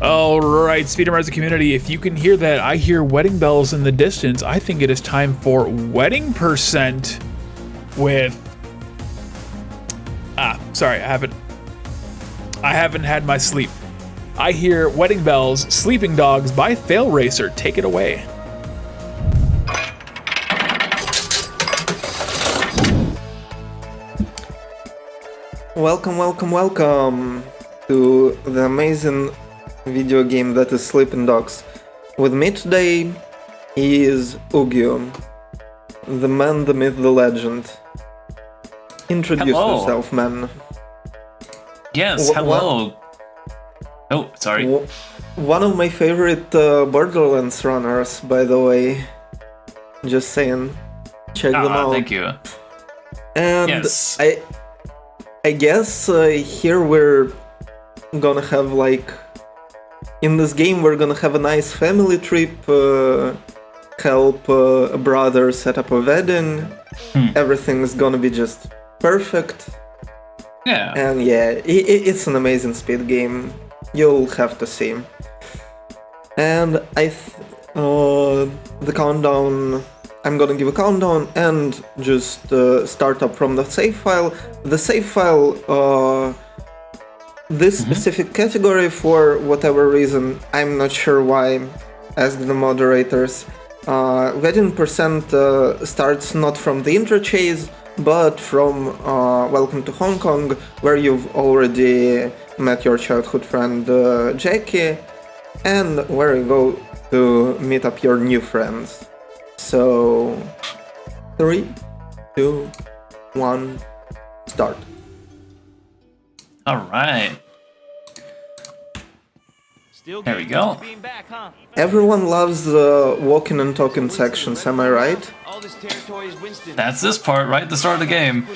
Alright, Speedromizer community, if you can hear that, I hear wedding bells in the distance. I think it is time for wedding percent with... sorry, I haven't had my sleep. I hear wedding bells, Sleeping Dogs by Failracer. Take it away. Welcome to the amazing video game that is Sleeping Dogs. With me today is Ugio, the man, the myth, the legend. Introduce yourself, man. Yes, hello. Oh, sorry. One of my favorite Borderlands runners, by the way. Just saying. Check them out. Thank you. And yes. I guess here we're gonna have in this game we're gonna have a nice family trip, help a brother set up a wedding, everything's gonna be just perfect. Yeah. And yeah, it's an amazing speed game, you'll have to see. And the countdown, I'm gonna give a countdown and just start up from the save file. The save file, this specific category, for whatever reason, I'm not sure why, ask the moderators. Wedding percent starts not from the intro chase, but from Welcome to Hong Kong, where you've already met your childhood friend Jackie, and where you go to meet up your new friends. So, 3, 2, 1, start. All right. There we go. Everyone loves the walking and talking sections, am I right? That's this part, right? The start of the game.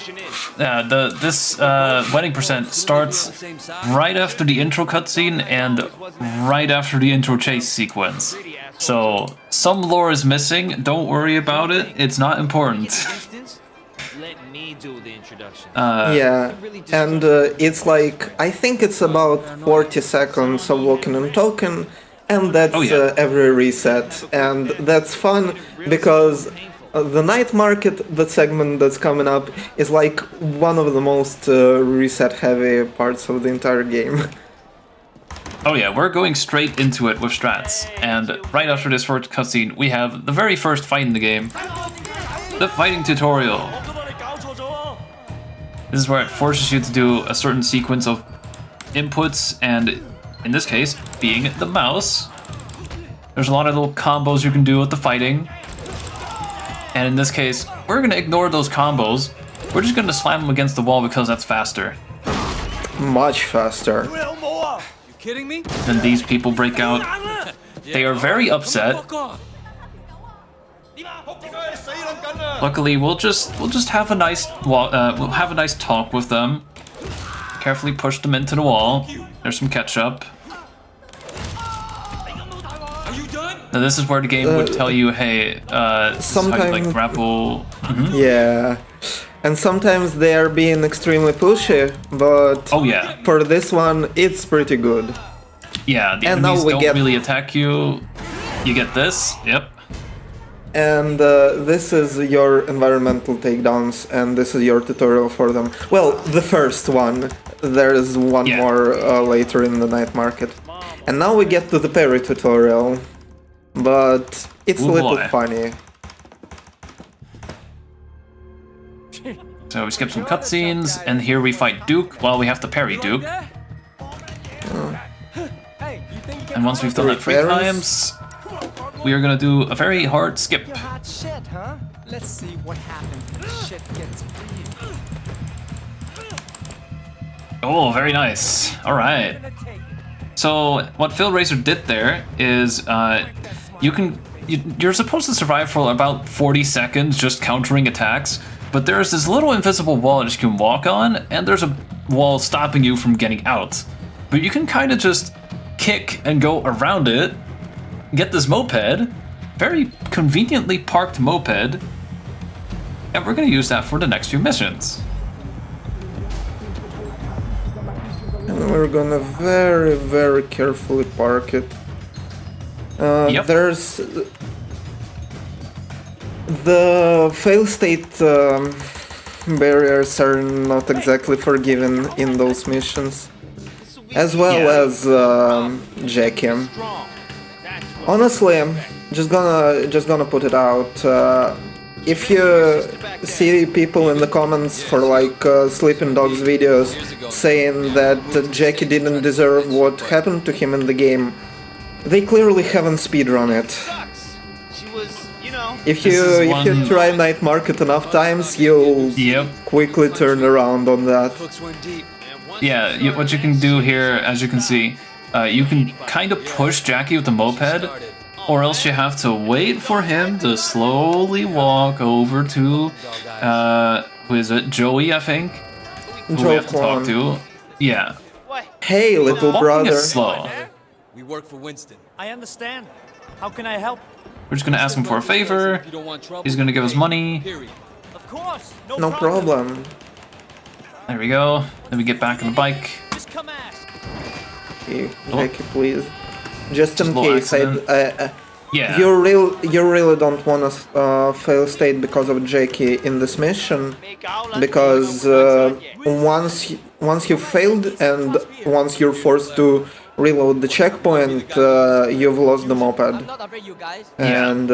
Yeah, this wedding percent starts right after the intro cutscene and right after the intro chase sequence. So some lore is missing. Don't worry about it. It's not important. Yeah, and it's I think it's about 40 seconds of walking and talking, and that's every reset, and that's fun because the night market, the segment that's coming up, is one of the most reset heavy parts of the entire game. Oh yeah, we're going straight into it with strats, and right after this first cutscene we have the very first fight in the game, the fighting tutorial. This is where it forces you to do a certain sequence of inputs, and in this case, being the mouse, there's a lot of little combos you can do with the fighting. And in this case, we're gonna ignore those combos. We're just gonna slam them against the wall because that's faster. Much faster. You kidding me? Then these people break out. They are very upset. Luckily, we'll just have a nice we'll have a nice talk with them. Carefully push them into the wall. There's some ketchup. Now this is where the game would tell you, hey, this is how you grapple. Yeah, and sometimes they are being extremely pushy, but for this one, it's pretty good. Yeah, the enemies don't really attack you. You get this, yep. And this is your environmental takedowns, and this is your tutorial for them. Well, the first one. There is one more later in the night market. And now we get to the parry tutorial. But it's a little funny. So we skip some cutscenes, and here we fight Duke while we have to parry Duke. And once we've done that 3 times, we are gonna do a very hard skip. Let's see what happens when shit gets real. Oh, very nice. All right. So what Failracer did there is you're supposed to survive for about 40 seconds just countering attacks, but there's this little invisible wall that you can walk on, and there's a wall stopping you from getting out. But you can kind of just kick and go around it, get this moped, very conveniently parked moped, and we're gonna use that for the next few missions. we're gonna very carefully park it. Yep. There's the fail state barriers are not exactly forgiven in those missions, as well Yeah. as Jackie. Honestly, just gonna put it out. If you see people in the comments for like Sleeping Dogs videos saying that Jackie didn't deserve what happened to him in the game, they clearly haven't speedrun it. She was, you know. If This is you one- try Night Market enough times, you'll Yep. quickly turn around on that. Hooks went deep. Yeah, what you can do here, as you can see, you can kind of push Jackie with the moped, or else you have to wait for him to slowly walk over to, who is it? Joey, I think? Who we have to talk to. Yeah. Hey, little Walking brother. is slow. We work for Winston. I understand. How can I help? We're just gonna ask him for a favor. You don't want trouble. He's gonna give us money. Period. Of course. No problem. There we go. Then we get back on the bike. Just come ask. Okay, Jackie, please. Just in a little case, Yeah. you really don't want to fail state because of Jackie in this mission, because once you failed and once you're forced to reload the checkpoint, you've lost the moped, Not afraid you guys. Yeah. and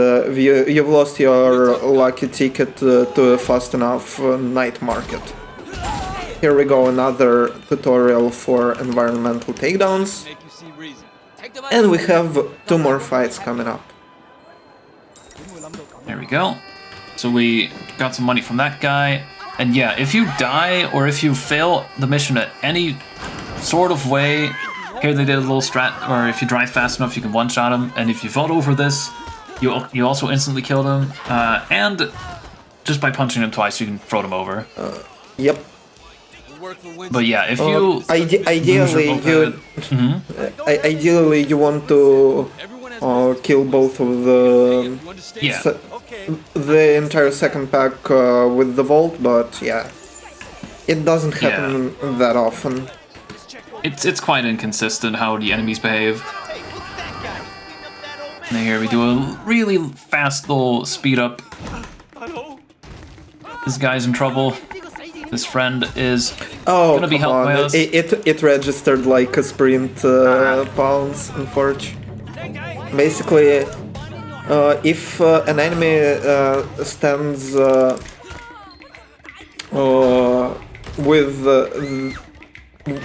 you've lost your lucky ticket to a fast enough night market. Here we go, another tutorial for environmental takedowns. Make you see reason. And we have 2 more fights coming up. There we go. So we got some money from that guy. And yeah, if you die or if you fail the mission at any sort of way, here they did a little strat, or if you drive fast enough, you can one-shot him. And if you vote over this, you also instantly kill them. And just by punching him twice, you can throw them over. Yep. We work for Winston. But yeah, if you Ideally, ideally you want to Everyone has kill both of the you understand? yeah, the entire second pack with the vault, but yeah, it doesn't happen that often. it's quite inconsistent how the enemies behave. And here we do a really fast little speed up. This guy's in trouble. This friend is Oh, gonna be come helped by on! us. It registered like a sprint pounce, unfortunately. Basically, if an enemy stands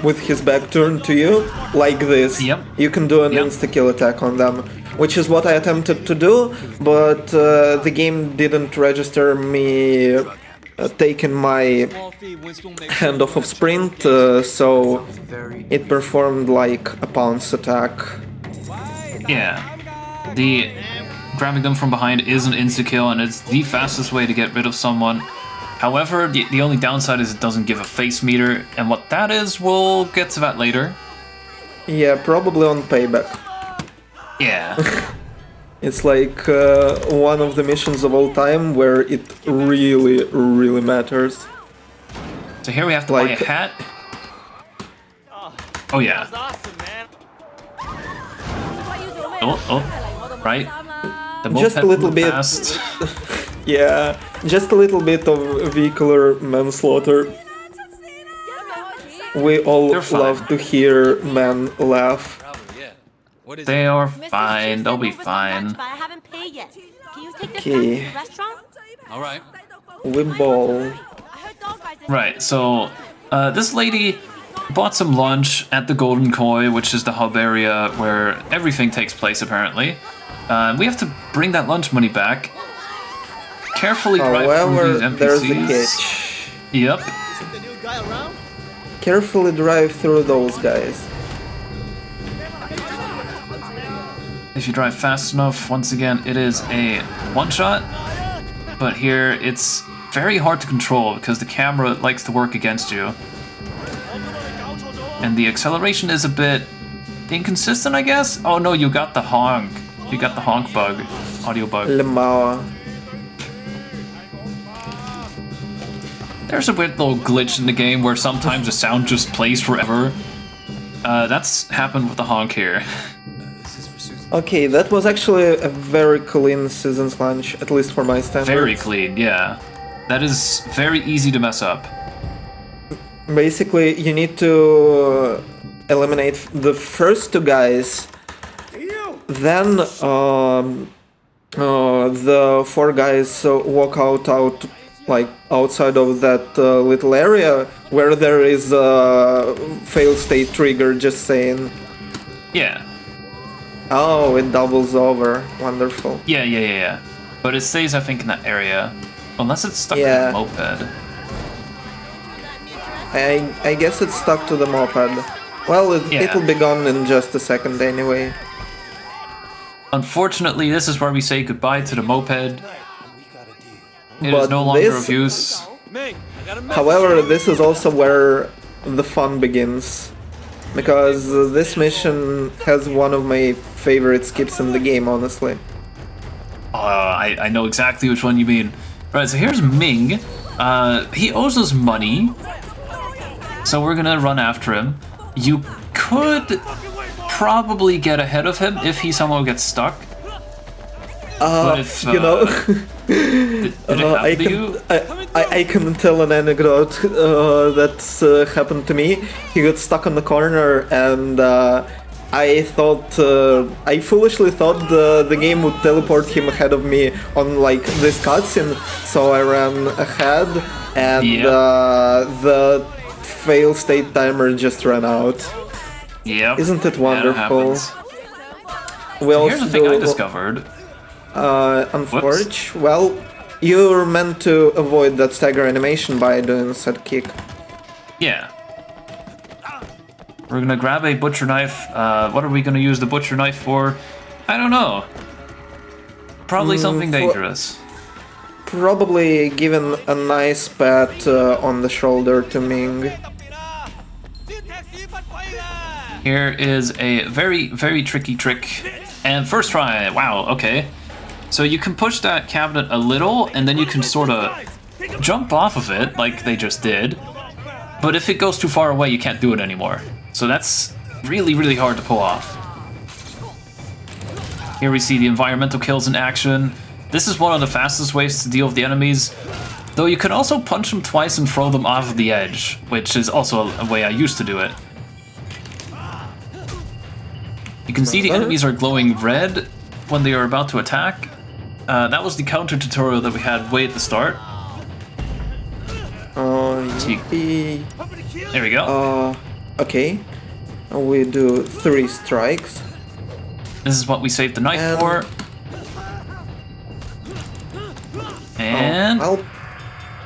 with his back turned to you, like this, Yep. you can do an Yep. insta-kill attack on them, which is what I attempted to do, but the game didn't register me taking my Small fee, Winston will make hand off of sprint, so it performed like a pounce attack. Yeah. The grabbing them from behind is an insta-kill, and it's the fastest way to get rid of someone. However, the only downside is it doesn't give a face meter, and what that is, we'll get to that later. Yeah, probably on payback. Yeah. It's like one of the missions of all time where it really matters. So here we have to buy a Like- hat. Oh yeah. Awesome, man. Oh, right. The Just a moped little moved bit. fast. Yeah, just a little bit of vehicular manslaughter. We all They're fine. love to hear men laugh. Probably, yeah. What is They it? are Mr. fine. They'll be Houston, over some lunch, fine. but I haven't paid yet. Can you take this Okay. back to the restaurant? All right. We ball. I heard dog guys are- Right, so this lady bought some lunch at the Golden Koi, which is the hub area where everything takes place apparently. We have to bring that lunch money back. Carefully drive through However, these NPCs. there's the catch. Yep. The new guy around? Carefully drive through those guys. If you drive fast enough, once again, it is a one-shot. But here, it's very hard to control because the camera likes to work against you. And the acceleration is a bit inconsistent, I guess? Oh no, you got the honk. You got the honk bug. Audio bug. Lemao. There's a weird little glitch in the game where sometimes the sound just plays forever. That's happened with the honk here. Okay, that was actually a very clean season's lunch, at least for my standards. Very clean, yeah. That is very easy to mess up. Basically, you need to eliminate the first two guys, then the four guys walk out like outside of that little area where there is a fail state trigger, just saying. Yeah. Oh, it doubles over. Wonderful. Yeah. But it stays, I think, in that area. Unless it's stuck Yeah. in the moped. I guess it's stuck to the moped. Well, it'll be gone in just a second anyway. Unfortunately, this is where we say goodbye to the moped. It But is no longer this- of use. However, this is also where the fun begins. Because this mission has one of my favorite skips in the game, honestly. I know exactly which one you mean. Right, so here's Ming. He owes us money. So we're gonna run after him. You could probably get ahead of him if he somehow gets stuck. But if, You know, did it happen to you? I can tell an anecdote that's happened to me. He got stuck on the corner, and I foolishly thought the game would teleport him ahead of me on like this cutscene, so I ran ahead, and the fail state timer just ran out. Yep. Isn't it That wonderful? happens. We So also here's the thing I do- discovered. Unfortunately, well, you're meant to avoid that stagger animation by doing set kick. Yeah. We're gonna grab a butcher knife. What are we gonna use the butcher knife for? I don't know. Probably something dangerous. Probably giving a nice pat on the shoulder to Ming. Here is a very, very tricky trick. And first try. Wow, okay. So you can push that cabinet a little, and then you can sort of jump off of it, like they just did. But if it goes too far away, you can't do it anymore. So that's really, really hard to pull off. Here we see the environmental kills in action. This is one of the fastest ways to deal with the enemies. Though you can also punch them twice and throw them off of the edge, which is also a way I used to do it. You can see the enemies are glowing red when they are about to attack. That was the counter tutorial that we had way at the start. There we go. Okay. We do 3 strikes. This is what we saved the knife for. And Well,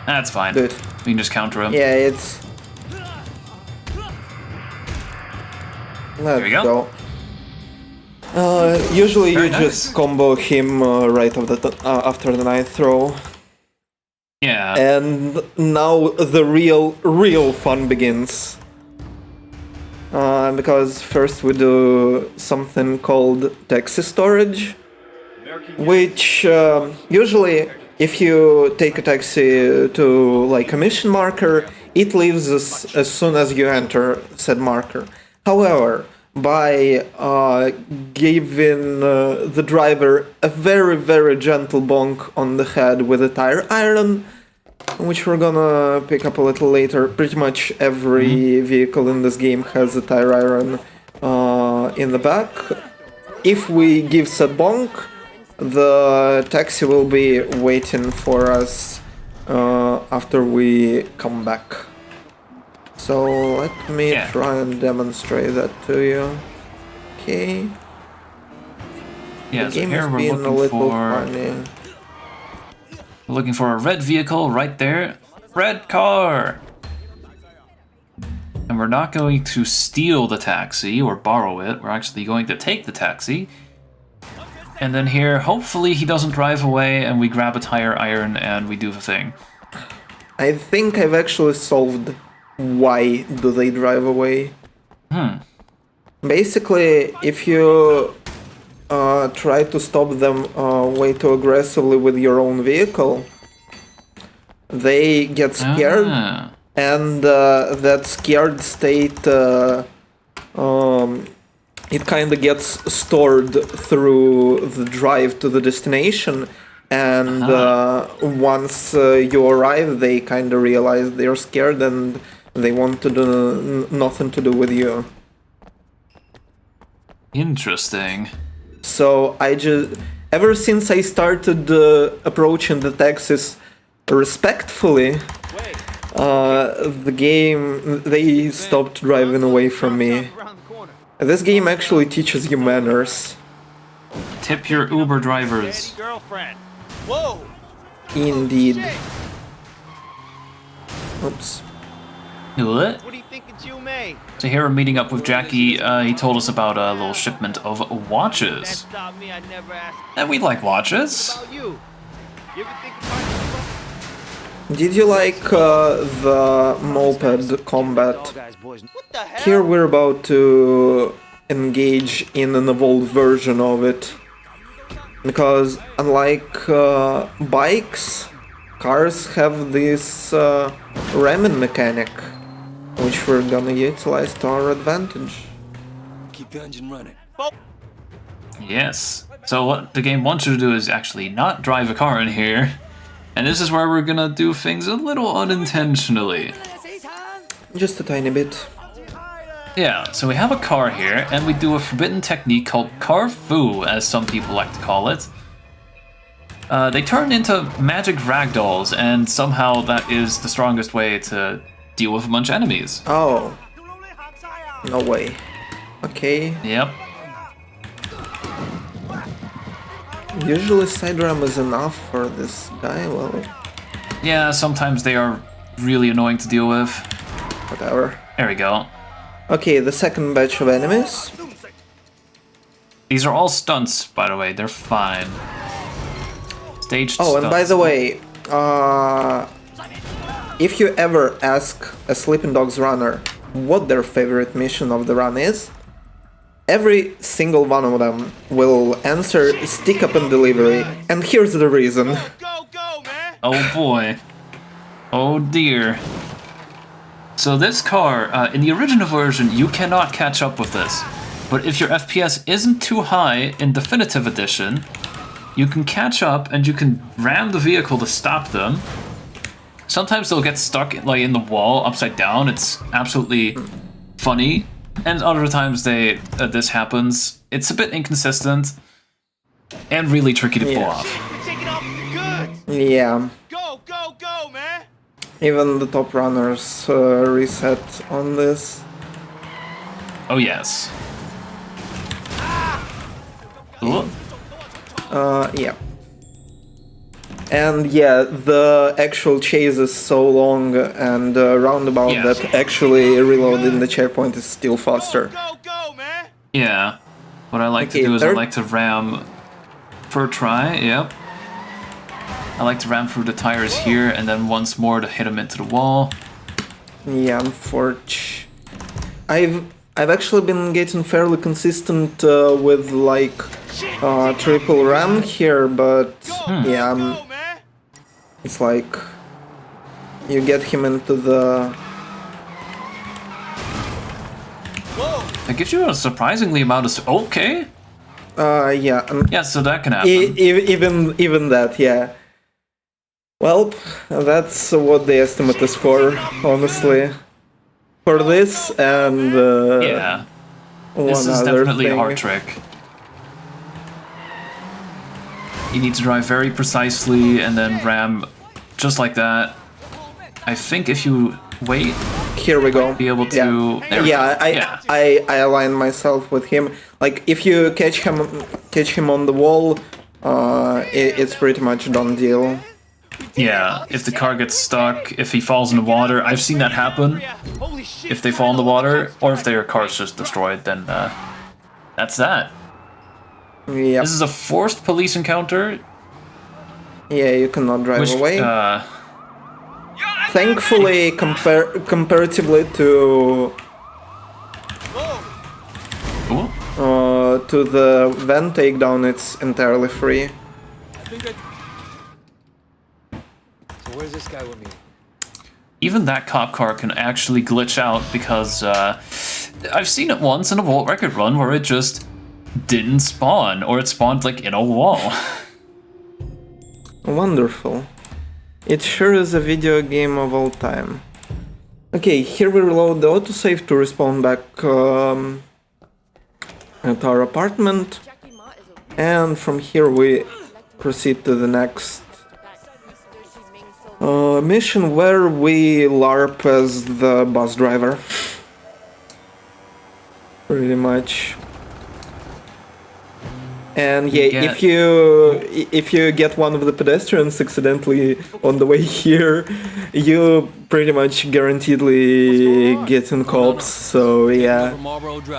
that's fine. good. We can just counter him. Yeah, it's... Let's we go. Usually Very you nice. just combo him right after the knife throw. Yeah. And now the real fun begins. Because first we do something called taxi storage, which usually if you take a taxi to like a mission marker, it leaves as soon as you enter said marker. However, by giving the driver a very, very gentle bonk on the head with a tire iron, which we're gonna pick up a little later. Pretty much every vehicle in this game has a tire iron in the back. If we give said bonk, the taxi will be waiting for us after we come back. So let me try and demonstrate that to you. Okay. Yeah, The so game here is we're being a looking little for funny. a red vehicle right there. Red car! And we're not going to steal the taxi or borrow it. We're actually going to take the taxi. And then here, hopefully he doesn't drive away and we grab a tire iron and we do the thing. I think I've actually solved why do they drive away. Basically, if you try to stop them way too aggressively with your own vehicle, they get scared, and that scared state it kind of gets stored through the drive to the destination, and once you arrive, they kind of realize they're scared and they want to do nothing to do with you. Interesting. So ever since I started approaching the taxis respectfully, the game, they stopped driving away from me. This game actually teaches you manners. Tip your Uber drivers. Girlfriend. Whoa. Indeed. Oops. What? What do you think it's you made? So here we're meeting up with Jackie. He told us about a little shipment of watches. Stop me, I never asked And we like watches. about you. You ever think about Did you like the moped combat? guys, boys? What the hell? Here we're about to engage in an evolved version of it. Because unlike bikes, cars have this ramming mechanic, which we're gonna utilize to our advantage. Keep the engine running. Yes. So what the game wants you to do is actually not drive a car in here. And this is where we're gonna do things a little unintentionally. Just a tiny bit. Yeah, so we have a car here, and we do a forbidden technique called car fu, as some people like to call it. They turn into magic ragdolls, and somehow that is the strongest way to deal with a bunch of enemies. Oh. No way. Okay. Yep. Usually side ram is enough for this guy, well, Yeah, sometimes they are really annoying to deal with. whatever. There we go. Okay, the second batch of enemies. These are all stunts, by the way. They're fine. Staged Oh, and by stunts. the way, if you ever ask a Sleeping Dogs runner what their favorite mission of the run is, every single one of them will answer stick up and delivery, and here's the reason. Go, go, man. Oh boy. Oh dear. So this car, in the original version, you cannot catch up with this. But if your FPS isn't too high in Definitive Edition, you can catch up and you can ram the vehicle to stop them. Sometimes they'll get stuck like in the wall upside down. It's absolutely funny. And other times this happens. It's a bit inconsistent and really tricky to pull Yeah. off. We're taking off the goods. Yeah, Go, go, go, man. even the top runners reset on this. Oh yes. Ooh. Yeah. And yeah, the actual chase is so long and roundabout Yes. that actually reloading the checkpoint is still faster. Go, go, man. Yeah. What I like Okay, to do is I third- like to ram per try, yep. I like to ram through the tires here and then once more to hit them into the wall. Yeah, unfortunately. I've actually been getting fairly consistent with like triple ram here, but yeah, Go, man. it's like you get him into the Whoa. It gives you a surprisingly amount of... Okay. yeah, Yeah, so that can happen. even that, yeah. Well, that's what the estimate is for, honestly. For this and Yeah. one This is other definitely thing. a hard trick. You need to drive very precisely and then ram just like that. I think if you wait, Here we go. be able to... Yeah, There we yeah, go. Yeah. I align myself with him. Like if you catch him on the wall, it's pretty much done deal. Yeah, if the car gets stuck, if he falls in the water, I've seen that happen. Holy shit. If they fall in the water, or if their car's just destroyed, then that's that. Yeah, This is a forced police encounter, yeah, you cannot drive which, away. Thankfully, comparatively to ooh, to the van takedown, it's entirely free. So where's this guy with me? even that cop car can actually glitch out because I've seen it once in a Vault Record run where it just didn't spawn, or it spawned like in a wall. Wonderful. It sure is a video game of all time. Okay, here we reload the autosave to respawn back at our apartment. And from here we proceed to the next mission where we LARP as the bus driver. Pretty much. And yeah, if you get one of the pedestrians accidentally on the way here, you pretty much guaranteedly get in cops. So yeah,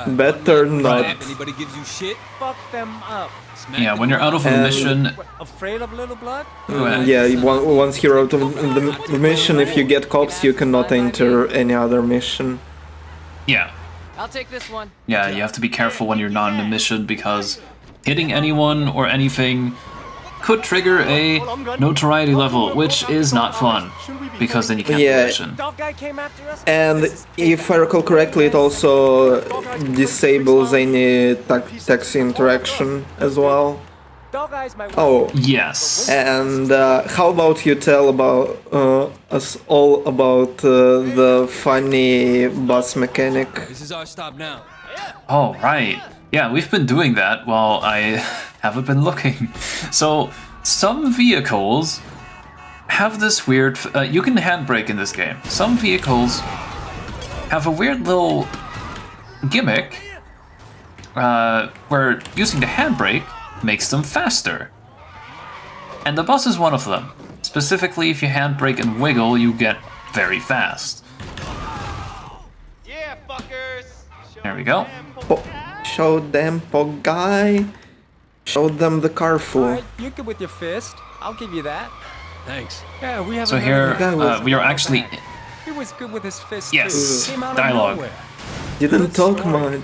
better not. Anybody gives you shit, fuck them up. Yeah, when you're out of a mission. Afraid of little blood? Yeah, once you're out of the mission, if you get cops, you cannot enter any other mission. Yeah. I'll take this one. Yeah, you have to be careful when you're not in a mission because hitting anyone or anything could trigger a notoriety level, which is not fun because then you can't do the mission. And if I recall correctly, it also disables any taxi interaction as well. Oh, yes. And how about you tell about us all about the funny bus mechanic? This is our stop now. Oh, right. Yeah, we've been doing that while I haven't been looking. So, some vehicles have this weird... you can handbrake in this game. Some vehicles have a weird little gimmick where using the handbrake makes them faster. And the bus is one of them. Specifically, if you handbrake and wiggle, you get very fast. Yeah, fuckers. There we go. Show them, pog guy. Show them the car fool. Alright, you're good with your fist. I'll give you that. Thanks. Yeah, we have. So here, we are actually... He was good with his fist. Yes, too. Came out of dialogue. nowhere. Didn't talk much.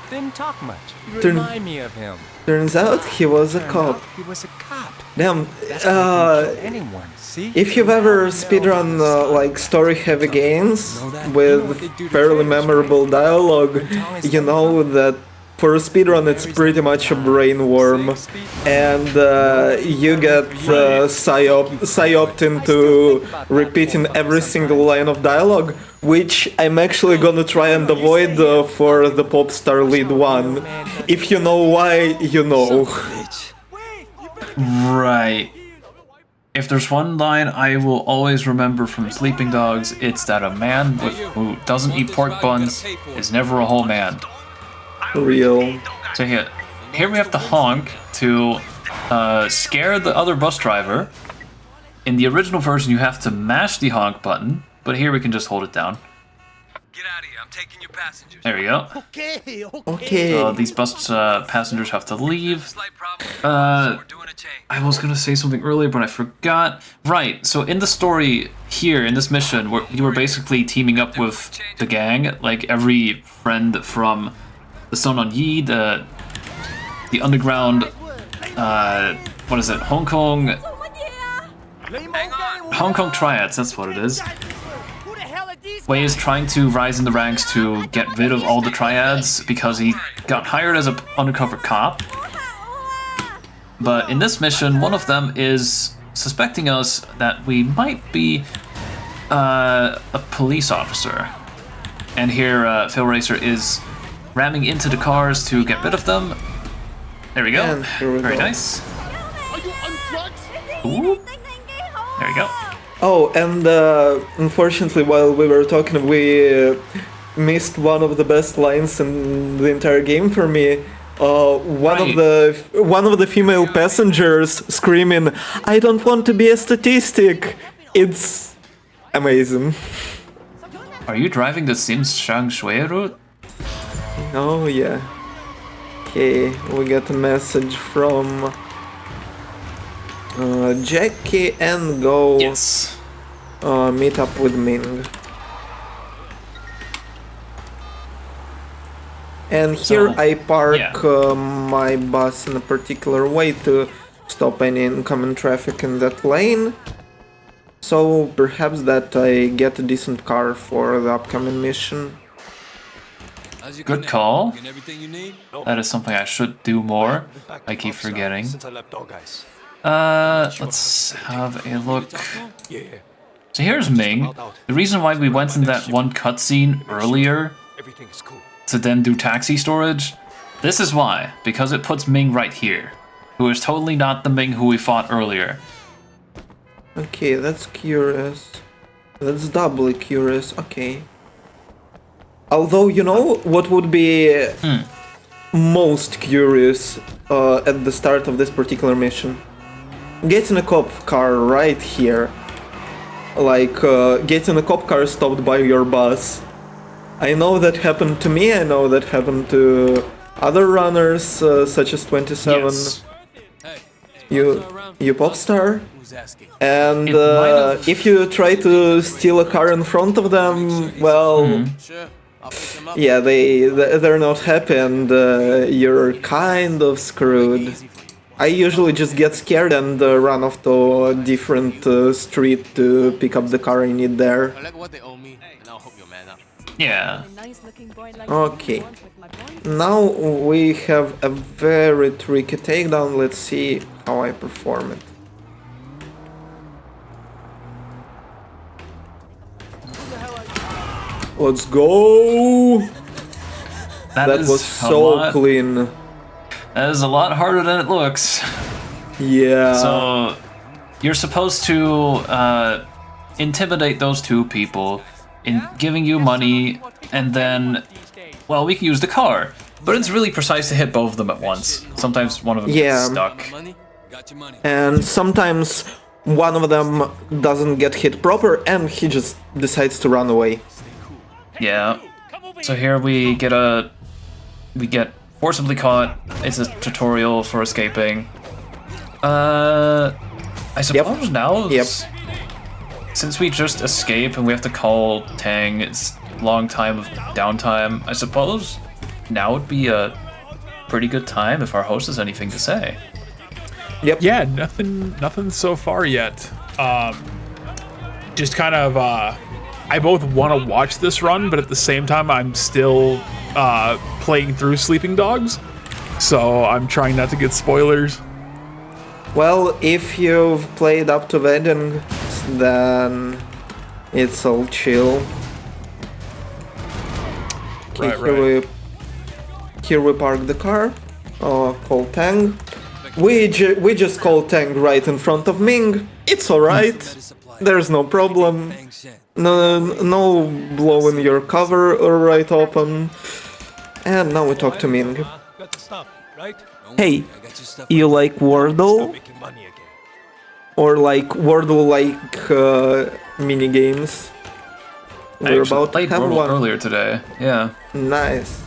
Didn't talk much. You remind me of him. Turns out he was a cop. He was a cop. Damn, Anyone, see? if you've ever speedrun like story-heavy games with fairly memorable dialogue, you know that for a speedrun it's pretty much a brain worm, and you get psyoped into repeating every single line of dialogue, which I'm actually gonna try and avoid for the Popstar Lead 1. If you know why, you know. Right. If there's one line I will always remember from Sleeping Dogs, it's that a man who doesn't eat pork buns is never a whole man. Real. So here we have to honk to scare the other bus driver. In the original version, you have to mash the honk button, but here we can just hold it down. Get out of here. I'm taking your passengers. There we go. Okay. These bus passengers have to leave. I was gonna say something earlier, but I forgot. Right, so in the story here, in this mission, you were basically teaming up with the gang, like every friend from the Sun on Yi, the underground, what is it, Hong Kong Triads, that's what it is. Wei is trying to rise in the ranks to get rid of all the Triads because he got hired as an undercover cop. But in this mission, one of them is suspecting us that we might be a police officer. And here, Failracer is ramming into the cars to get rid of them. There we go. Very nice. Ooh. There we go. Oh, and unfortunately, while we were talking, we missed one of the best lines in the entire game for me. One of the female passengers screaming, "I don't want to be a statistic." It's amazing. Are you driving the Sims Shang Shui route? Oh yeah. Okay, we got a message from Jackie and go Yes. meet up with Ming. And here I park my bus in a particular way to stop any incoming traffic in that lane. So perhaps that I get a decent car for the upcoming mission. Good call. That is something I should do more. I keep forgetting. Let's have a look. So here's Ming. The reason why we went in that one cutscene earlier to then do taxi storage, this is why. Because it puts Ming right here, who is totally not the Ming who we fought earlier. Okay, that's curious. That's doubly curious, okay. Although, you know what would be most curious at the start of this particular mission? Getting a cop car right here. Like, getting a cop car stopped by your bus. I know that happened to me, I know that happened to other runners, such as 27. Yes. You Popstar? And if you try to steal a car in front of them, well... Yeah, they're not happy and you're kind of screwed. I usually just get scared and run off to a different street to pick up the car I need there. Yeah. Okay. Now we have a very tricky takedown. Let's see how I perform it. Let's go! That was so clean. That is a lot harder than it looks. Yeah. So, you're supposed to intimidate those two people in giving you money, and then, well, we can use the car. But it's really precise to hit both of them at once. Sometimes one of them gets stuck. And sometimes one of them doesn't get hit proper, and he just decides to run away. Yeah. So here we get forcibly caught. It's a tutorial for escaping. I suppose now, since we just escape and we have to call Tang, it's long time of downtime. I suppose now would be a pretty good time if our host has anything to say. Yep. Yeah, nothing so far yet. Just kind of, I both want to watch this run, but at the same time, I'm still playing through Sleeping Dogs, so I'm trying not to get spoilers. Well, if you've played up to Wedding, then it's all chill. Okay, here we park the car. Call Tang. We just call Tang right in front of Ming. It's alright. There's no problem. No blowing your cover right open. And now we talk to Ming. Hey, you like Wordle? Or like Wordle-like mini games? We're about to have one earlier today. Yeah. Nice.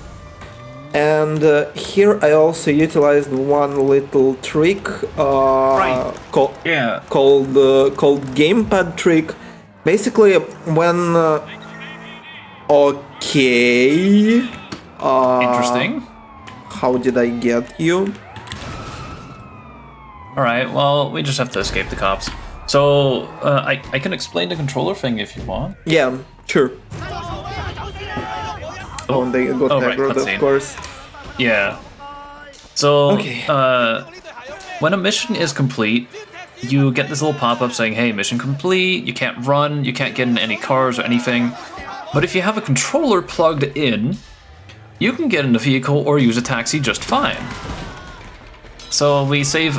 And here I also utilized one little trick called gamepad trick. Basically, when okay. Interesting. How did I get you? Alright, well, we just have to escape the cops. So, I can explain the controller thing if you want. Yeah, sure. Oh, they got aggroed, of course. Yeah. So, when a mission is complete, you get this little pop-up saying, hey, mission complete, you can't run, you can't get in any cars or anything. But if you have a controller plugged in, you can get in the vehicle or use a taxi just fine. So we save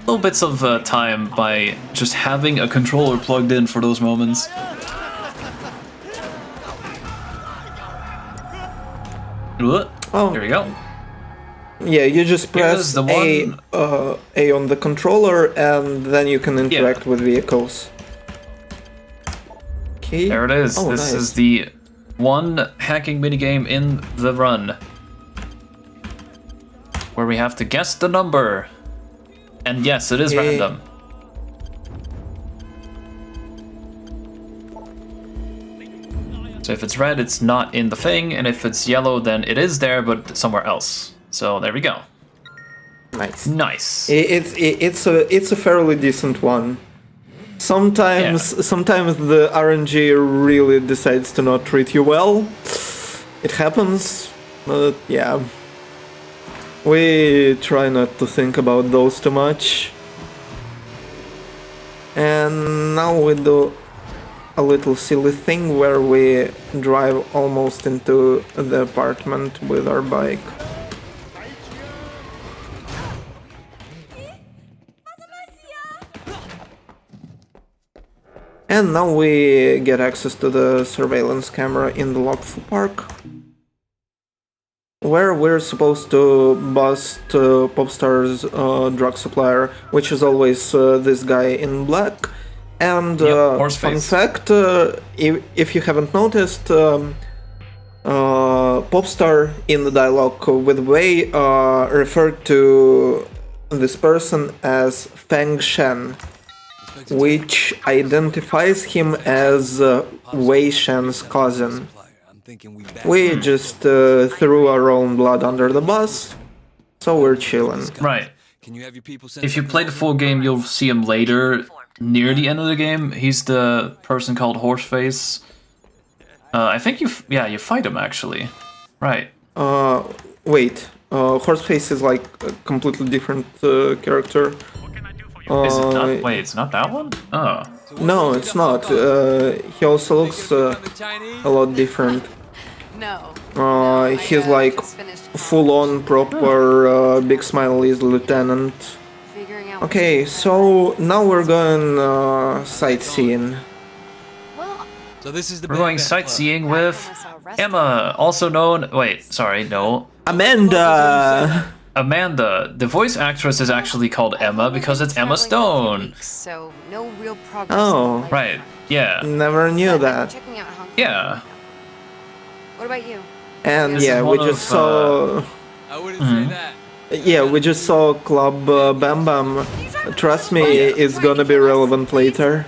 little bits of time by just having a controller plugged in for those moments. Oh, there we go. Yeah, you just press A on the controller and then you can interact with vehicles. Okay. There it is. Oh, this nice. is the one hacking minigame in the run, where we have to guess the number. And yes, it is random. So if it's red, it's not in the thing, and if it's yellow, then it is there, but somewhere else. So there we go. Nice. Nice. It's a fairly decent one. Sometimes the RNG really decides to not treat you well. It happens, But yeah, we try not to think about those too much. And now we do a little silly thing where we drive almost into the apartment with our bike. And now we get access to the surveillance camera in the Lawful Park, where we're supposed to bust Popstar's drug supplier, which is always this guy in black. And fun fact, if you haven't noticed, Popstar in the dialogue with Wei referred to this person as Feng Shen, which identifies him as Wei Shen's cousin. We just threw our own blood under the bus, so we're chilling. Right. If you play the full game, you'll see him later, near the end of the game. He's the person called Horseface. I think you fight him, actually. Right. Wait. Horseface is like a completely different character. Is it not? Wait, it's not that one? Oh. No, it's not. He also looks a lot different. No. He's like full-on proper Big Smiley's lieutenant. Okay, so now we're going sightseeing. So this is the We're going sightseeing with Emma, also known... Wait, sorry, no. Amanda! Amanda. The voice actress is actually called Emma because it's Emma Stone. So no real progress. Oh. Right, yeah. Never knew that. Yeah. What about you? And This yeah, is we one just of, saw... I wouldn't say that. Yeah, we just saw Club Bam Bam. Trust me, it's gonna be relevant later.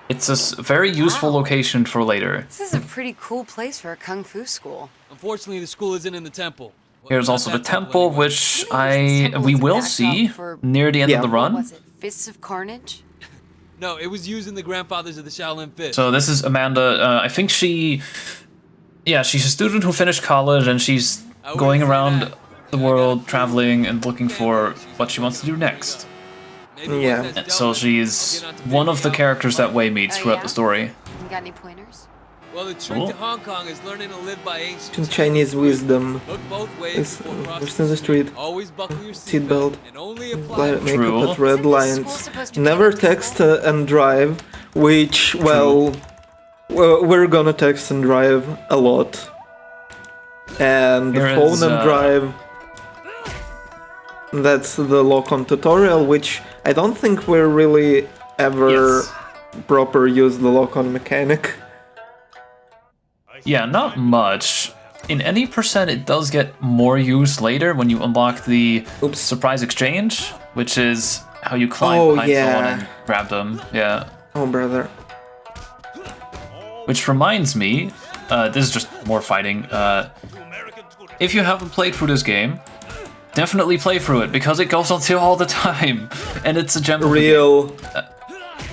It's a very useful location for later. This is a pretty cool place for a kung fu school. Unfortunately, the school isn't in the temple. Here's also the temple, which we will see near the end of the What run. was it? Fists of Carnage? No, it was used in the grandfathers of the Shaolin Fist. So this is Amanda. I think she's a student who finished college, and she's going around the world, traveling and looking for what she wants to do next. Yeah. And so she's one of the characters that Wei meets throughout the story. You got any pointers? Well, the trick to Hong Kong is learning to live by ancient Chinese wisdom. Look both ways Is before crossing. in the street. Always buckle your Seatbelt. and only apply Makeup at red Isn't this lines. school supposed to Never be- text and drive, which, well, we're gonna text and drive a lot. And Here phone is, and drive. That's the lock-on tutorial, which I don't think we really ever Yes. proper use the lock-on mechanic. Yeah, not much. In any percent, it does get more use later when you unlock the surprise exchange, which is how you climb behind someone and grab them. Yeah. Oh, brother. Which reminds me, this is just more fighting. If you haven't played through this game, definitely play through it because it goes on sale all the time, and it's a gem. Real.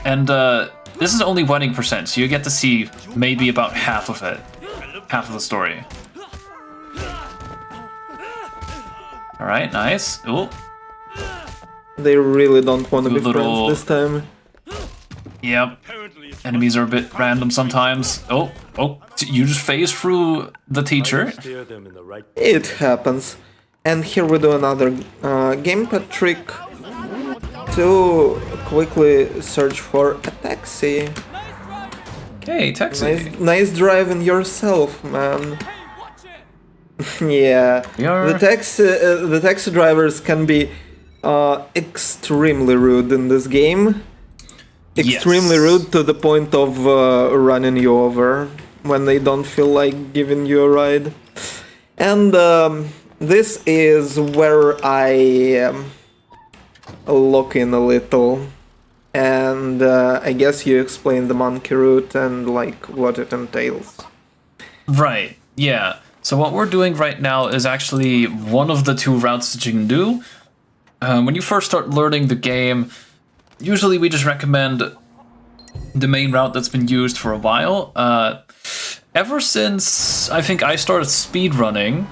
And this is only wedding percent, so you get to see maybe about half of it, half of the story. All right, nice. Ooh. They really don't want to be Little- friends this time. Yep. Enemies are a bit random sometimes. Oh, you just phase through the teacher. It happens. And here we do another gamepad trick to quickly search for a taxi. Okay, taxi. Nice driving yourself, man. Yeah, We are- the taxi drivers can be extremely rude in this game. Extremely Yes. rude to the point of running you over when they don't feel like giving you a ride. And this is where I look in a little. And I guess you explained the monkey route and like what it entails. Right, yeah. So what we're doing right now is actually one of the two routes that you can do. When you first start learning the game, usually we just recommend the main route that's been used for a while. ever since I think I started speedrunning,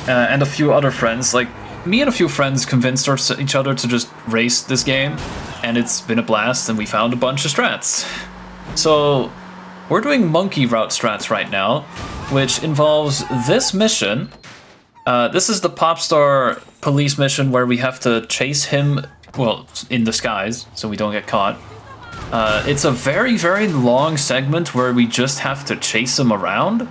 and a few other friends, like me and a few friends convinced each other to just race this game, and it's been a blast, and we found a bunch of strats. So we're doing monkey route strats right now, which involves this mission. This is the Popstar police mission where we have to chase him, well, in disguise, so we don't get caught. It's a very, very long segment where we just have to chase him around.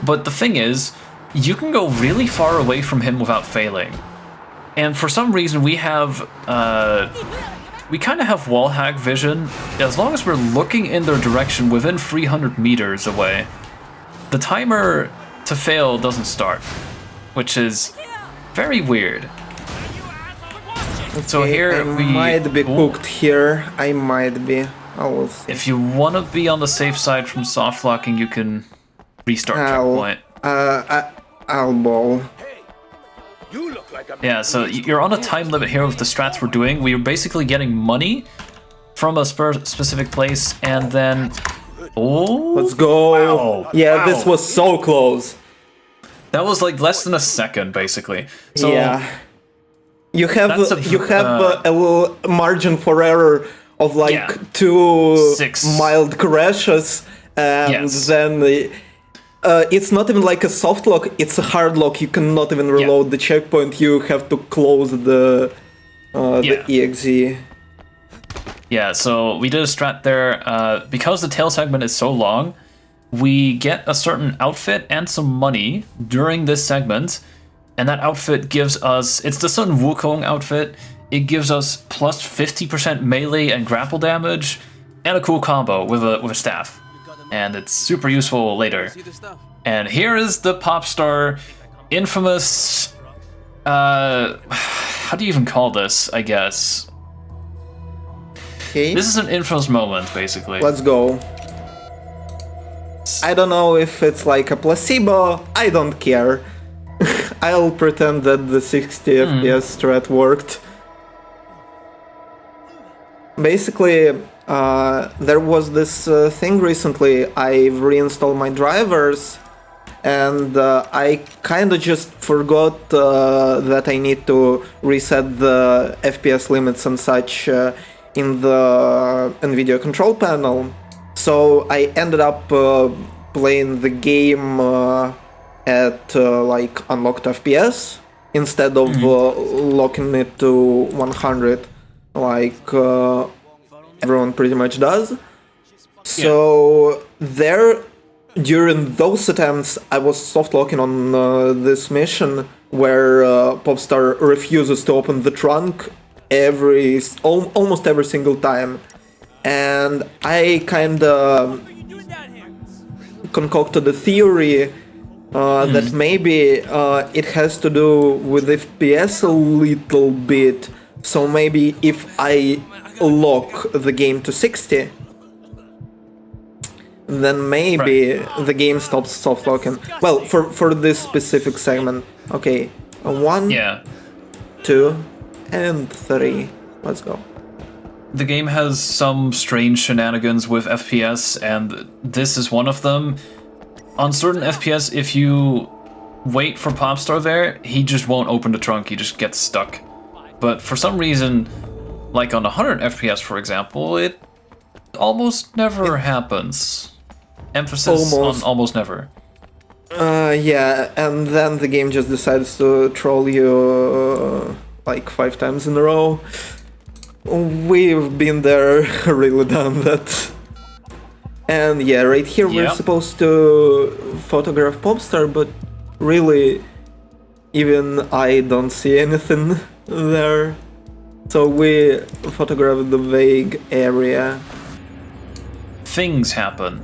But the thing is, you can go really far away from him without failing. And for some reason, we have, we kind of have wall hack vision. As long as we're looking in their direction within 300 meters away, the timer to fail doesn't start, which is very weird. So here we might be cooked here. I might be. I will see. If you want to be on the safe side from soft locking, you can restart checkpoint. I'll ball. Yeah, so you're on a time limit here with the strats we're doing. We are basically getting money from a specific place, and then Let's go. Wow. Yeah, Wow. this was so close. That was like less than a second, basically. So yeah. You have that's a little margin for error of like Yeah. 2 mild crashes, and Yes. then it's not even like a soft lock; it's a hard lock. You cannot even reload the checkpoint. You have to close the exe. Yeah, so we did a strat there. Because the tail segment is so long, we get a certain outfit and some money during this segment. And that outfit gives us, it's the Sun Wukong outfit. It gives us plus 50% melee and grapple damage, and a cool combo with a staff. And it's super useful later. And here is the Popstar infamous, how do you even call this, I guess? Okay. This is an infamous moment, basically. Let's go. I don't know if it's like a placebo. I don't care. I'll pretend that the 60 FPS strat worked. Basically, there was this thing recently. I've reinstalled my drivers, and I kind of just forgot that I need to reset the FPS limits and such in the NVIDIA control panel. So I ended up playing the game at like unlocked FPS instead of locking it to 100 like everyone pretty much does. So there, during those attempts, I was soft locking on this mission where Popstar refuses to open the trunk almost every single time, and I kind of concocted a theory that maybe it has to do with FPS a little bit. So maybe if I lock the game to 60, then maybe the game stops soft locking. Well, for this specific segment. Okay, 1, 2, and 3. Let's go. The game has some strange shenanigans with FPS, and this is one of them. On certain FPS, if you wait for Popstar there, he just won't open the trunk, he just gets stuck. But for some reason, like on 100 FPS, for example, it almost never happens. Emphasis on almost never. Yeah, and then the game just decides to troll you like 5 times in a row. We've been there, really done that. And yeah, right here we're supposed to photograph Popstar, but really, even I don't see anything there. So we photograph the vague area. Things happen.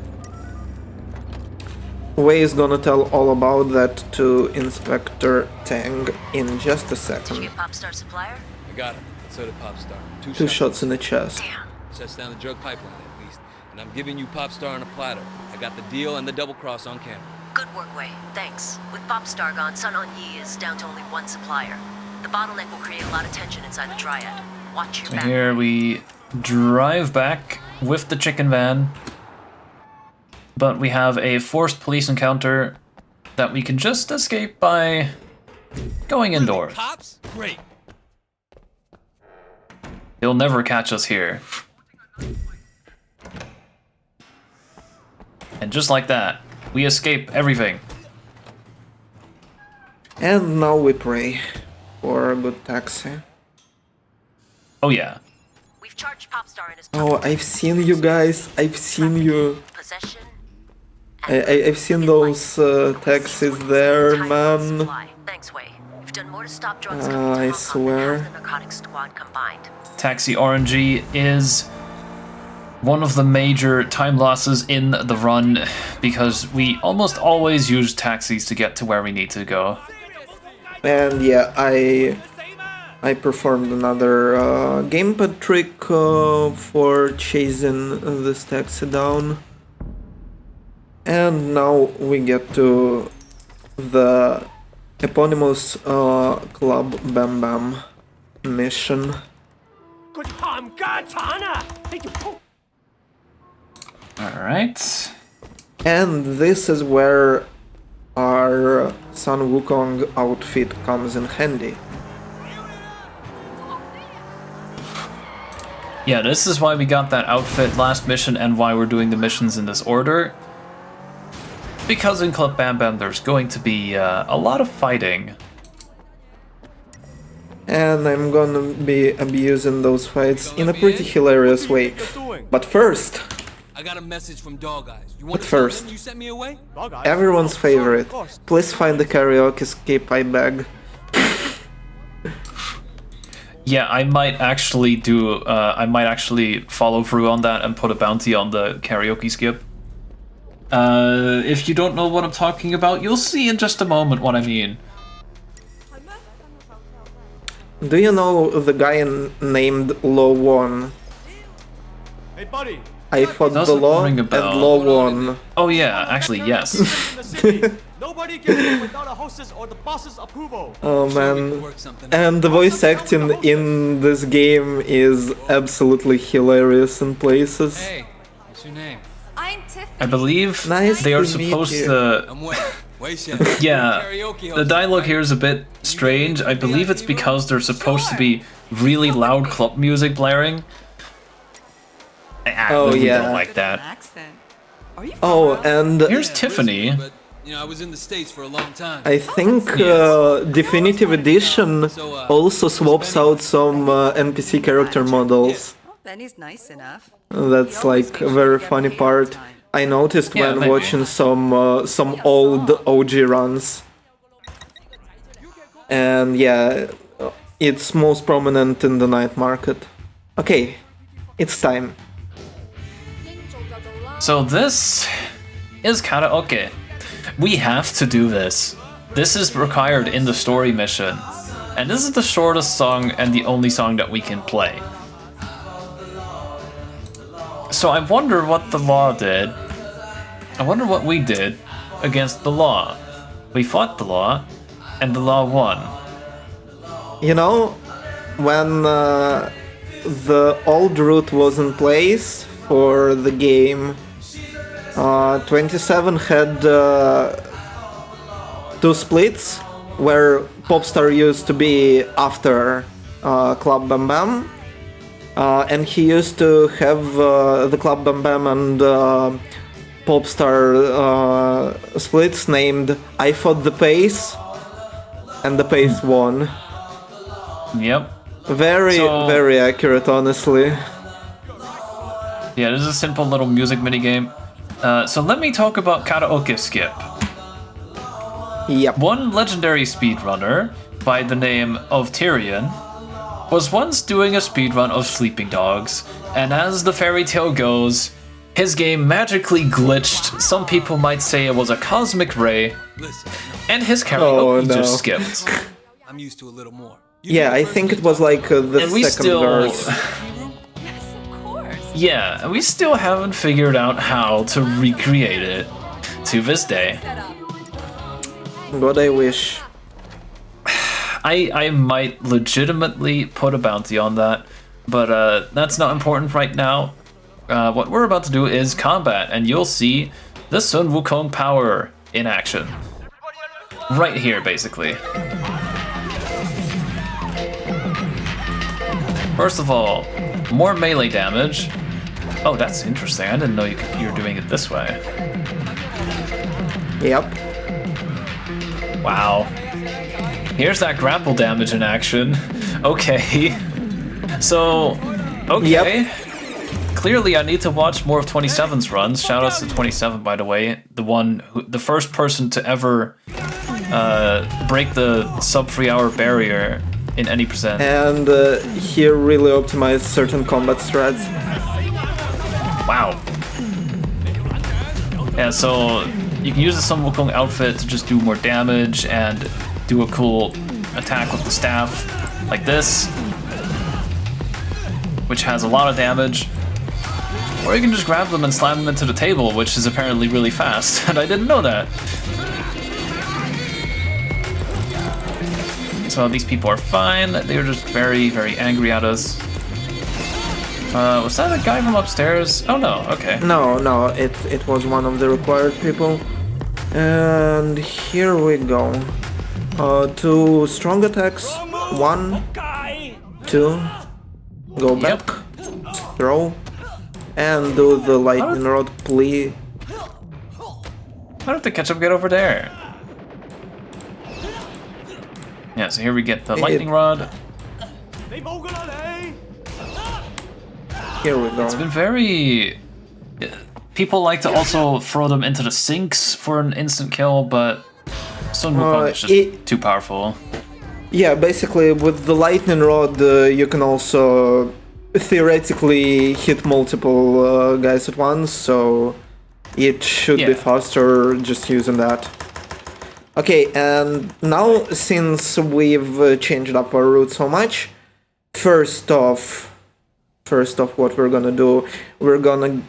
Wei is gonna tell all about that to Inspector Tang in just a second. Did you get Popstar supplier? I got him. So did Popstar. 2 shots in the chest. Shuts down the drug pipeline at least. And I'm giving you Popstar on a platter. I got the deal and the double cross on camera. Good work, Wei. Thanks. With Popstar gone, Sun On Yi is down to only 1 supplier. The bottleneck will create a lot of tension inside the triad. Watch your back. Here we drive back with the chicken van. but we have a forced police encounter that we can just escape by going indoors. Cops? Great. He'll never catch us here. And just like that, we escape everything. And now we pray for a good taxi. Oh yeah. We've charged Popstar and his Oh, I've seen you guys. I've seen you. possession. I've seen those taxis there, man. Thanks, Wei. We've done more to stop drugs I coming to Hong Kong swear. than half the narcotics squad combined. Taxi RNG is one of the major time losses in the run because we almost always use taxis to get to where we need to go. And yeah, I performed another gamepad trick for chasing this taxi down. And now we get to the eponymous Club Bam Bam mission. Alright. And this is where our Sun Wukong outfit comes in handy. Yeah, this is why we got that outfit last mission and why we're doing the missions in this order. Because in Club Bam Bam there's going to be a lot of fighting. And I'm gonna be abusing those fights in a pretty hilarious way. But first, I got a message from Dog Eyes. You want But to tell first- them you sent me away? everyone's favorite. Please find the karaoke skip I beg. Yeah, I might actually do. I might actually follow through on that and put a bounty on the karaoke skip. If you don't know what I'm talking about, you'll see in just a moment what I mean. Do you know the guy named Lo Won? Hey, buddy. I fought the Doesn't law ring a and bell. Lo won. Oh yeah, actually yes. Nobody can live without a hostess or the boss's approval. Oh We man. can work something out. And the voice acting in this game is absolutely hilarious in places. Hey, what's your name? I'm Tiffany. I believe Nice they are to meet supposed you. to. I'm Wei. Wei Shen. Yeah, Karaoke the host. dialogue here is a bit strange. I believe it's because there's supposed to be really loud club music blaring. I Oh, really yeah. don't like that. Accent. Are you Oh, and Here's Tiffany. But, you know, I was in the States for a long time. I think Definitive Edition also swaps out some NPC character models. Benny's nice enough. That's like a very funny part. I noticed Yeah, when maybe. watching some old OG runs. And yeah, it's most prominent in the night market. Okay, it's time. So this is karaoke. We have to do this. This is required in the story mission. And this is the shortest song and the only song that we can play. So I wonder what the law did. I wonder what we did against the law. We fought the law, and the law won. You know, when the old route was in place for the game, 27 had two splits, where Popstar used to be after Club Bam Bam, and he used to have the Club Bam Bam and Popstar splits named I Fought the Pace, and the Pace won. Yep. Very, So- very accurate, honestly. Yeah, this is a simple little music minigame. So let me talk about karaoke skip. Yep. One legendary speedrunner by the name of Tyrion was once doing a speedrun of Sleeping Dogs, and as the fairy tale goes, his game magically glitched. Some people might say it was a cosmic ray, Listen, and his karaoke no. just skipped. I'm used to a little more. Yeah, I think it was like the And we second still, verse. Yes, of course. yeah, we still haven't figured out how to recreate it to this day. God, I wish. I might legitimately put a bounty on that, but that's not important right now. What we're about to do is combat, and you'll see The Sun Wukong power in action. Right here, basically. First of all, more melee damage. Oh, that's interesting. I didn't know you're doing it this way. Yep. Wow. Here's that grapple damage in action. Okay. So, okay. Yep. Clearly, I need to watch more of 27's runs. Shoutouts to 27, by the way. The first person to ever break the sub 3 hour barrier in any percent. And he really optimized certain combat strats. Wow. Yeah, so you can use the Sun Wukong outfit to just do more damage and do a cool attack with the staff, like this, which has a lot of damage. Or you can just grab them and slam them into the table, which is apparently really fast, and I didn't know that. So these people are fine. They're just very, very angry at us. Was that a guy from upstairs? Oh no, okay. No, it was one of the required people. And here we go. 2 strong attacks. 1, 2. Go back. Throw. And do the lightning rod, please. How did the ketchup get over there? Yeah, so here we get the lightning rod. Here we go. It's been very... People like to also throw them into the sinks for an instant kill, but Sun Wukong is just too powerful. Yeah, basically with the lightning rod you can also theoretically hit multiple guys at once, so it should be faster just using that. Okay, and now since we've changed up our route so much, first off what we're gonna do, we're gonna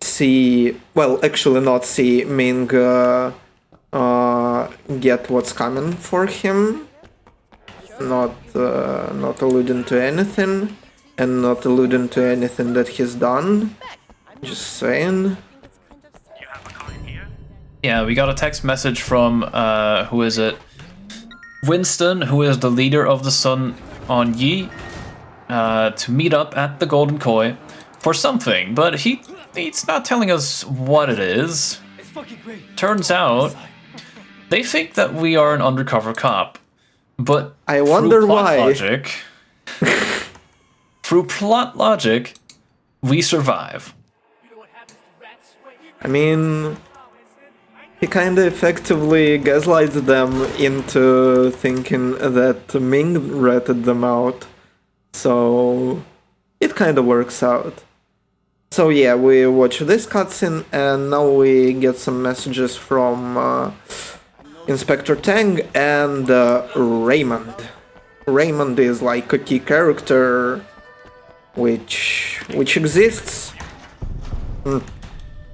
see, well, actually not see Ming get what's coming for him, not alluding to anything, and not alluding to anything that he's done, just saying. Yeah, we got a text message from, who is it? Winston, who is the leader of the Sun on Yi, to meet up at the Golden Koi for something, but he's not telling us what it is. Turns out, they think that we are an undercover cop, but I wonder why. Through plot logic, we survive. I mean, he kinda effectively gaslights them into thinking that Ming ratted them out. So it kinda works out. So yeah, we watch this cutscene and now we get some messages from Inspector Tang and Raymond. Raymond is like a key character which exists.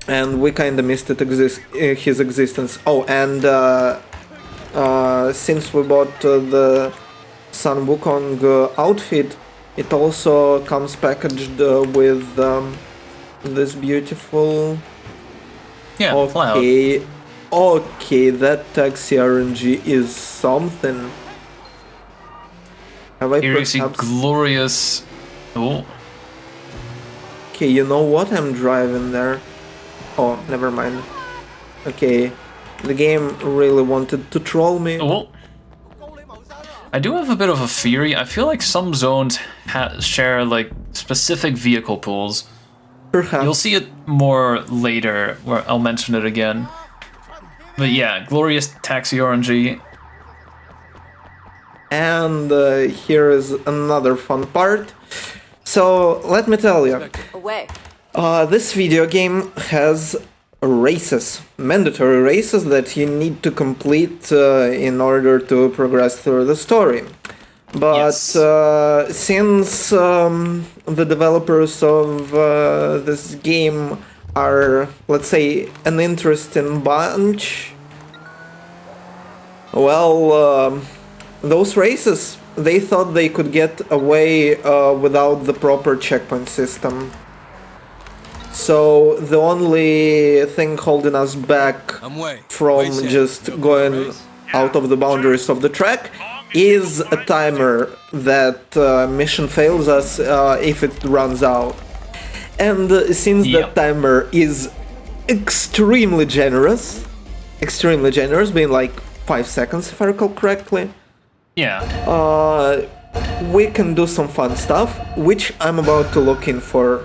And we kinda missed his existence. Oh, and since we bought the Sun Wukong outfit, it also comes packaged with this beautiful... cloud. Okay, that taxi RNG is something. Have I Here you see glorious... Oh. Okay, you know what? I'm driving there. Oh, never mind. Okay, the game really wanted to troll me. Oh. I do have a bit of a theory. I feel like some zones share like specific vehicle pools. Perhaps. You'll see it more later, where I'll mention it again. But yeah, glorious taxi RNG. And here is another fun part. So let me tell you. Away. This video game has races, mandatory races that you need to complete in order to progress through the story. But since the developers of this game are, let's say, an interesting bunch, well, those races, they thought they could get away without the proper checkpoint system. So the only thing holding us back I'm way. from Way set. just Go for a going race? out of the boundaries of the track is a timer that mission fails us if it runs out. And since Yep. that timer is extremely generous, being like 5 seconds if I recall correctly, Yeah. we can do some fun stuff, which I'm about to look in for.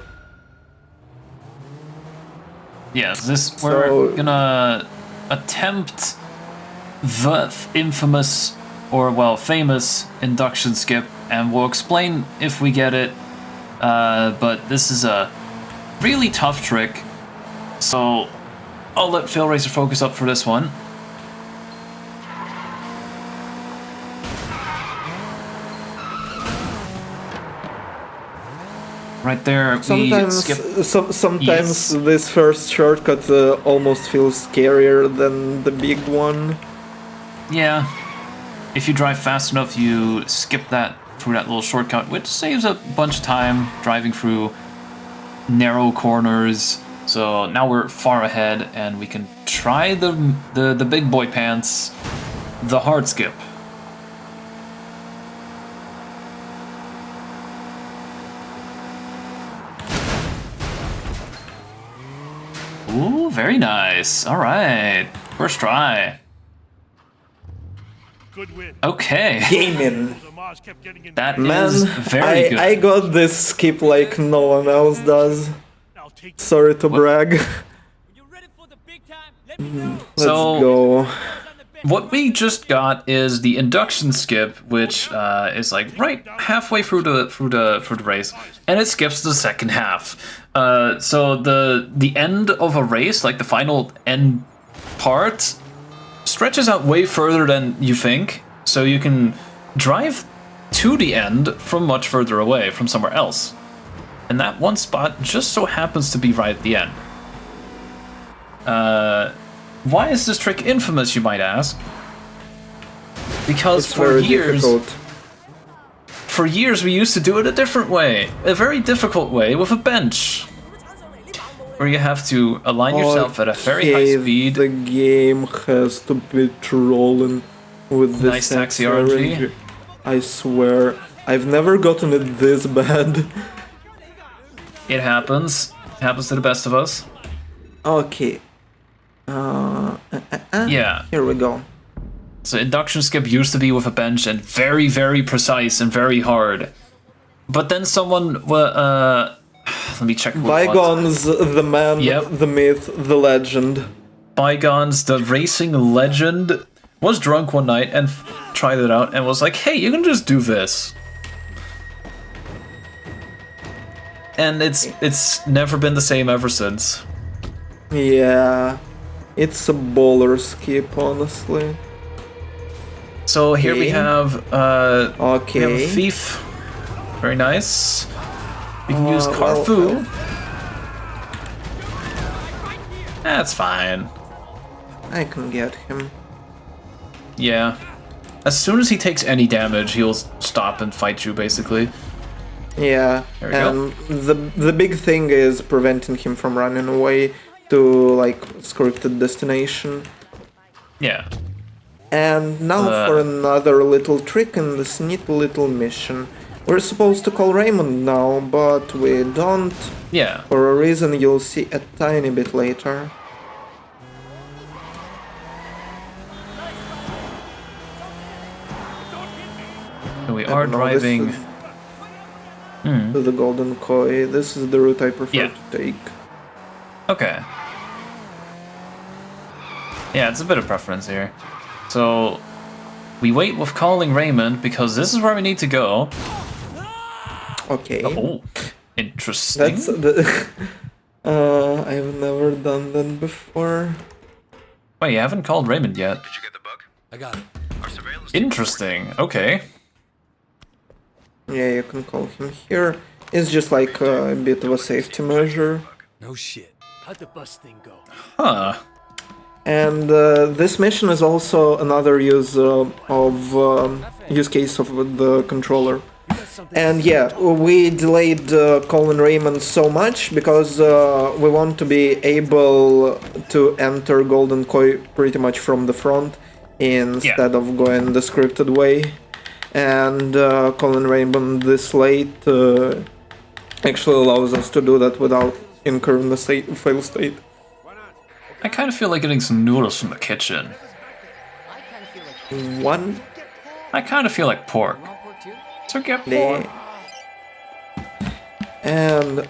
Yes, we're So- gonna attempt the infamous, or well, famous induction skip, and we'll explain if we get it. But this is a really tough trick, so I'll let Failracer focus up for this one. Right there, we Sometimes, skip. sometimes Yes. this first shortcut almost feels scarier than the big one. Yeah, if you drive fast enough, you skip that through that little shortcut, which saves a bunch of time driving through narrow corners. So now we're far ahead, and we can try the big boy pants, the hard skip. Ooh, very nice. All right, first try. Good win. Okay. Gaming. Lamars kept getting in That Man, is very good. I got this skip like no one else does. I'll take Sorry to brag. You ready for the big time? Let me know. Let's So- go. What we just got is the induction skip, which is like right halfway through the race, and it skips the second half. So the end of a race, like the final end part, stretches out way further than you think. So you can drive to the end from much further away, from somewhere else, and that one spot just so happens to be right at the end. Why is this trick infamous, you might ask? Because It's very difficult. for years we used to do it a different way, a very difficult way with a bench, where you have to align yourself at a very high Okay, speed. The game has to be trolling with this Nice taxi RNG. RNG. I swear, I've never gotten it this bad. It happens. It happens to the best of us. Okay. Yeah. Here we go. So induction skip used to be with a bench and very, very precise and very hard. But then someone, let me check. what- Bygones, the man, Yep. the myth, the legend. Bygones, the racing legend, was drunk one night and tried it out and was like, hey, you can just do this. And it's never been the same ever since. Yeah. It's a baller skip, honestly. So here we Okay. have we have a Okay. thief. Very nice. We can use well, Carfu. That's fine. I can get him. Yeah. As soon as he takes any damage, he'll stop and fight you, basically. Yeah, There we go. and the big thing is preventing him from running away to like scripted destination. Yeah. And now for another little trick in this neat little mission. We're supposed to call Raymond now, but we don't, Yeah. for a reason you'll see a tiny bit later. So we I are don't know, this driving. is to the Golden Koi. This is the route I prefer Yeah. to take. Okay. Yeah, it's a bit of preference here. So we wait with calling Raymond because this is where we need to go. Okay. Oh, interesting. That's the. I've never done that before. Wait, you haven't called Raymond yet. Did you get the bug? I got it. Our surveillance Interesting. Okay. Yeah, you can call him here. It's just like a bit of a safety measure. No shit. How'd the bus thing go? Huh. And this mission is also another use case of the controller. And yeah, we delayed Colin Raymond so much because we want to be able to enter Golden Koi pretty much from the front instead of going the scripted way. And Colin Raymond this late actually allows us to do that without incurring the fail state. I kind of feel like getting some noodles from the kitchen. One. I kind of feel like pork. So get pork. And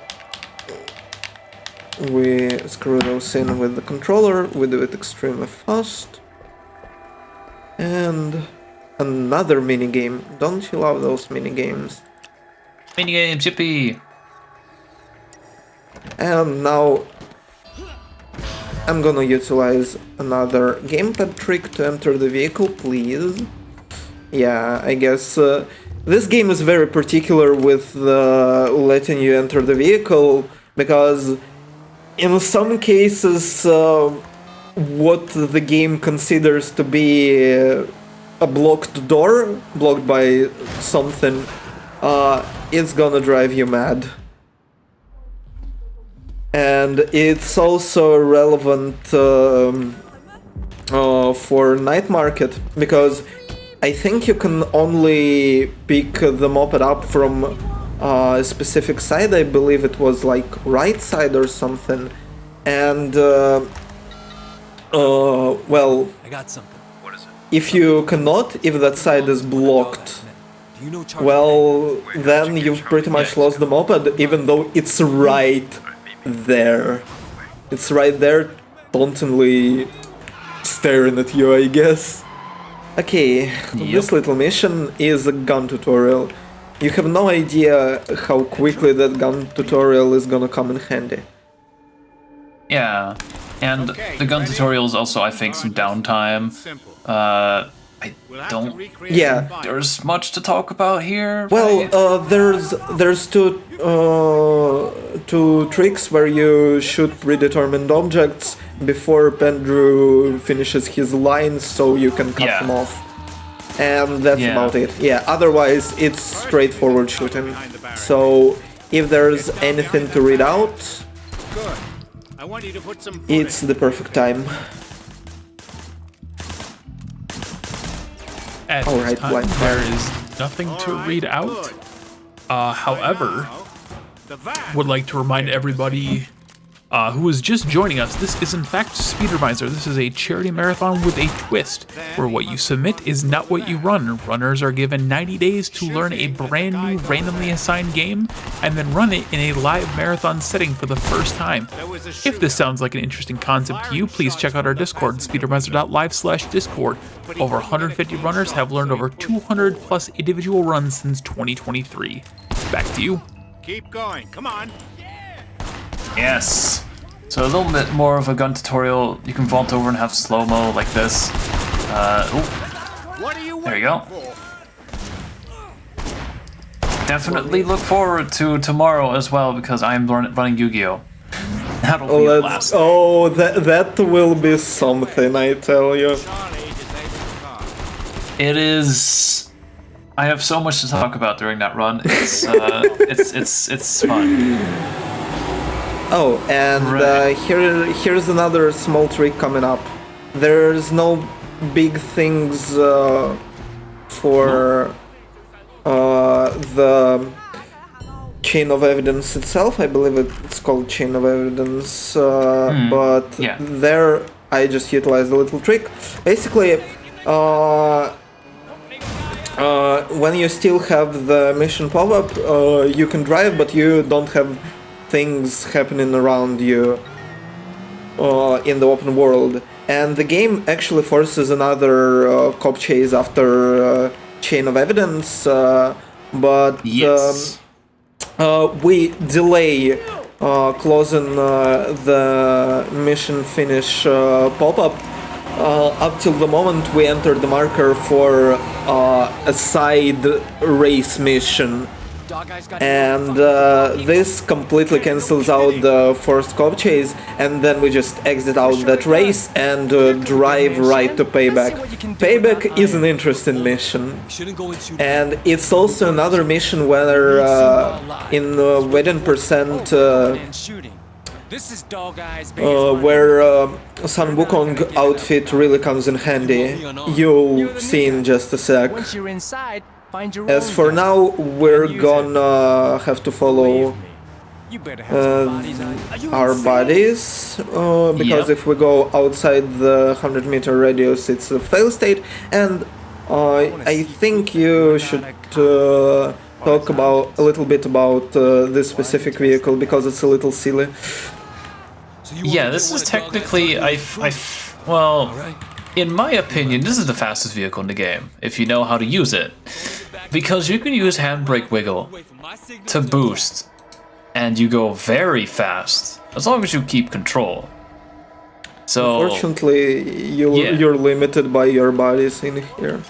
we screw those in with the controller. We do it extremely fast. And another minigame. Don't you love those minigames? Minigame, chippy. And now I'm gonna utilize another gamepad trick to enter the vehicle, please. Yeah, I guess this game is very particular with letting you enter the vehicle, because in some cases what the game considers to be a blocked door, blocked by something, it's gonna drive you mad. And it's also relevant for night market, because I think you can only pick the moped up from a specific side. I believe it was like right side or something. And well, I got something. What is it? if you cannot, if that side is blocked, well, then you've pretty much lost the moped, even though it's right there. It's right there, tauntingly staring at you, I guess. Okay, this little mission is a gun tutorial. You have no idea how quickly that gun tutorial is gonna come in handy. Yeah, and the gun tutorial is also, I think, some downtime. I don't. Yeah. There's much to talk about here. Well, there's two tricks where you shoot predetermined objects before Pendrew finishes his lines, so you can cut them off. And that's about it. Yeah, otherwise it's straightforward shooting. So if there's anything to read out, it's the perfect time. At this time, there is nothing to read out. However, would like to remind everybody who is just joining us, this is in fact Speedromizer. This is a charity marathon with a twist, where what you submit is not what you run. Runners are given 90 days to learn a brand new randomly assigned game, and then run it in a live marathon setting for the first time. If this sounds like an interesting concept to you, please check out our Discord, speedromizer.live/discord. Over 150 runners have learned over 200 plus individual runs since 2023. Back to you. Keep going, come on. Yes. So a little bit more of a gun tutorial. You can vault over and have slow-mo like this. There you go. Definitely look forward to tomorrow as well, because I am running Yu-Gi-Oh! That'll be a blast. Oh, that will be something, I tell you. It is. I have so much to talk about during that run. It's it's fun. Oh, and here's another small trick coming up. There's no big things for the chain of evidence itself. I believe it's called chain of evidence, but there I just utilized a little trick. Basically, when you still have the mission pop-up, you can drive, but you don't have things happening around you in the open world. And the game actually forces another cop chase after chain of evidence, but we delay closing the mission finish pop-up up till the moment we enter the marker for a side race mission. and this completely cancels out the forced cop chase, and then we just exit out that race and drive right to Payback. Payback is an interesting mission, and it's also another mission where in wedding percent where Sun Wukong outfit really comes in handy. You'll see in just a sec. As for now, we're gonna have to follow our bodies, because if we go outside the 100-meter radius, it's a fail state, and I think you should talk about a little bit about this specific vehicle, because it's a little silly. Yeah, this is technically, well, in my opinion, this is the fastest vehicle in the game, if you know how to use it. Because you can use handbrake wiggle to boost, and you go very fast, as long as you keep control. So, unfortunately, you're limited by your bodies in here.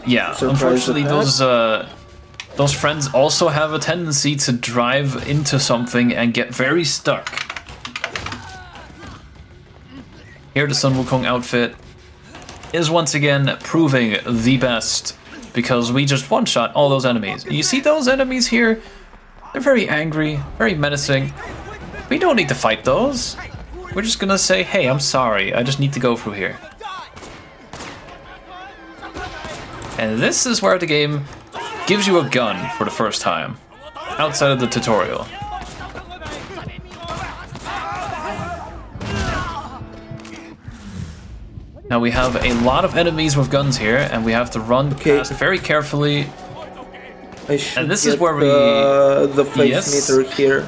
Yeah, unfortunately, those friends also have a tendency to drive into something and get very stuck. Here, the Sun Wukong outfit is once again proving the best, because we just one-shot all those enemies. You see those enemies here? They're very angry, very menacing. We don't need to fight those. We're just gonna say, hey, I'm sorry, I just need to go through here. And this is where the game gives you a gun for the first time, outside of the tutorial. Now we have a lot of enemies with guns here, and we have to run past very carefully. And this is where we the face meter here.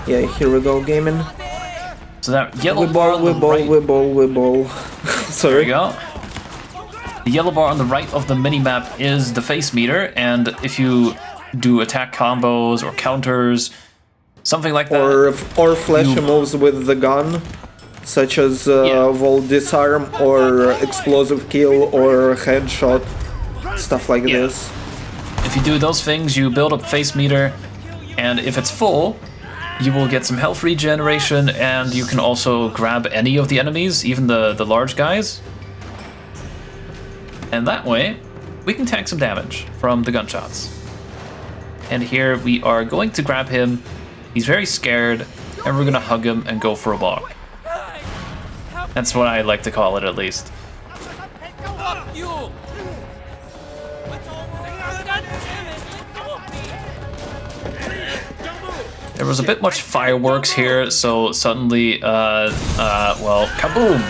Yeah, here we go, gaming. So that yellow bar on the right. Sorry. There we go. The yellow bar on the right of the minimap is the face meter, and if you do attack combos or counters, something like that, or flash moves with the gun, such as Volt Disarm or Explosive Kill or Headshot, stuff like this. If you do those things, you build up face meter, and if it's full, you will get some health regeneration, and you can also grab any of the enemies, even the large guys. And that way, we can tank some damage from the gunshots. And here we are going to grab him. He's very scared, and we're gonna hug him and go for a walk. That's what I like to call it, at least. There was a bit much fireworks here, so suddenly, well, kaboom!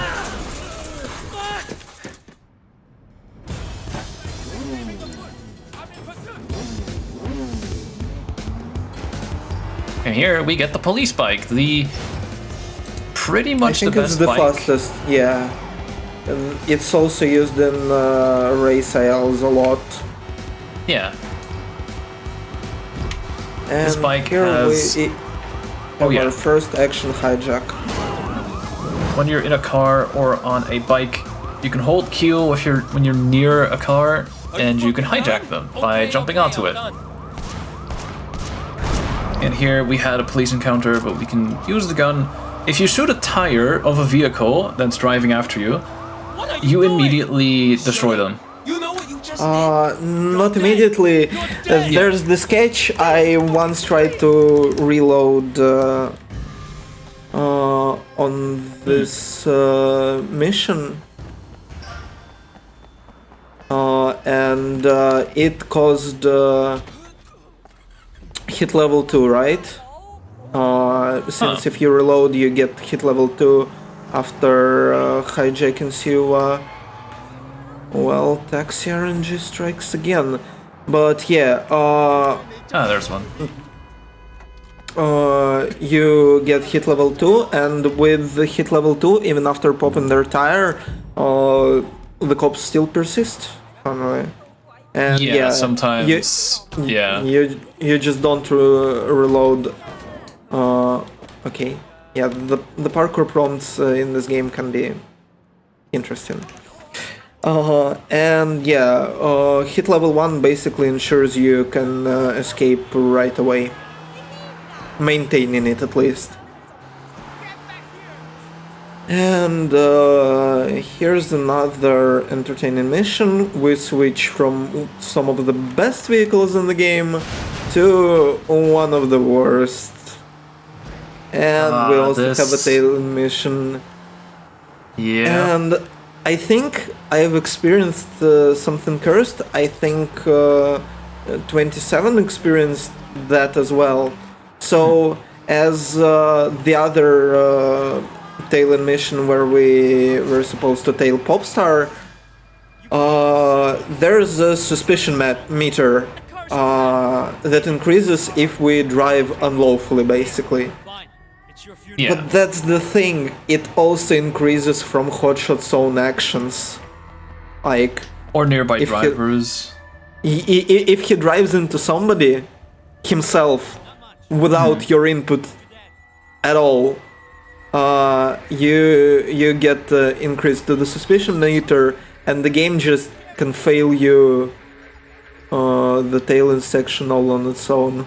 And here we get the police bike, the pretty much the best bike. I think it's the fastest, yeah. And it's also used in race aisles a lot. Yeah. And this bike here has... our first action hijack. When you're in a car or on a bike, you can hold Q when you're near a car, and you can hijack them by jumping onto it. And here we had a police encounter, but we can use the gun. If you shoot a tire of a vehicle that's driving after you, you immediately destroy them. Not immediately. There's the sketch. I once tried to reload on this mission, and it caused hit level 2, right? Since if you reload, you get hit level 2 after hijacking you. Well, taxi RNG strikes again. But yeah, there's one. You get hit level 2, and with the hit level 2, even after popping their tire, the cops still persist. Finally. And yeah, sometimes. You just don't reload. Okay. Yeah, the parkour prompts in this game can be interesting. And yeah, hit level 1 basically ensures you can escape right away. Maintaining it at least. And here's another entertaining mission. We switch from some of the best vehicles in the game to one of the worst. And we also have a tail mission. Yeah. And I think I've experienced something cursed. I think 27 experienced that as well. So, as the other tail mission where we were supposed to tail Popstar, there's a suspicion meter that increases if we drive unlawfully, basically. Yeah. But that's the thing, it also increases from Hotshot's own actions. Like... Or nearby if drivers. If he drives into somebody himself without your input at all, you get increase to the suspicion meter, and the game just can fail you the tail section all on its own.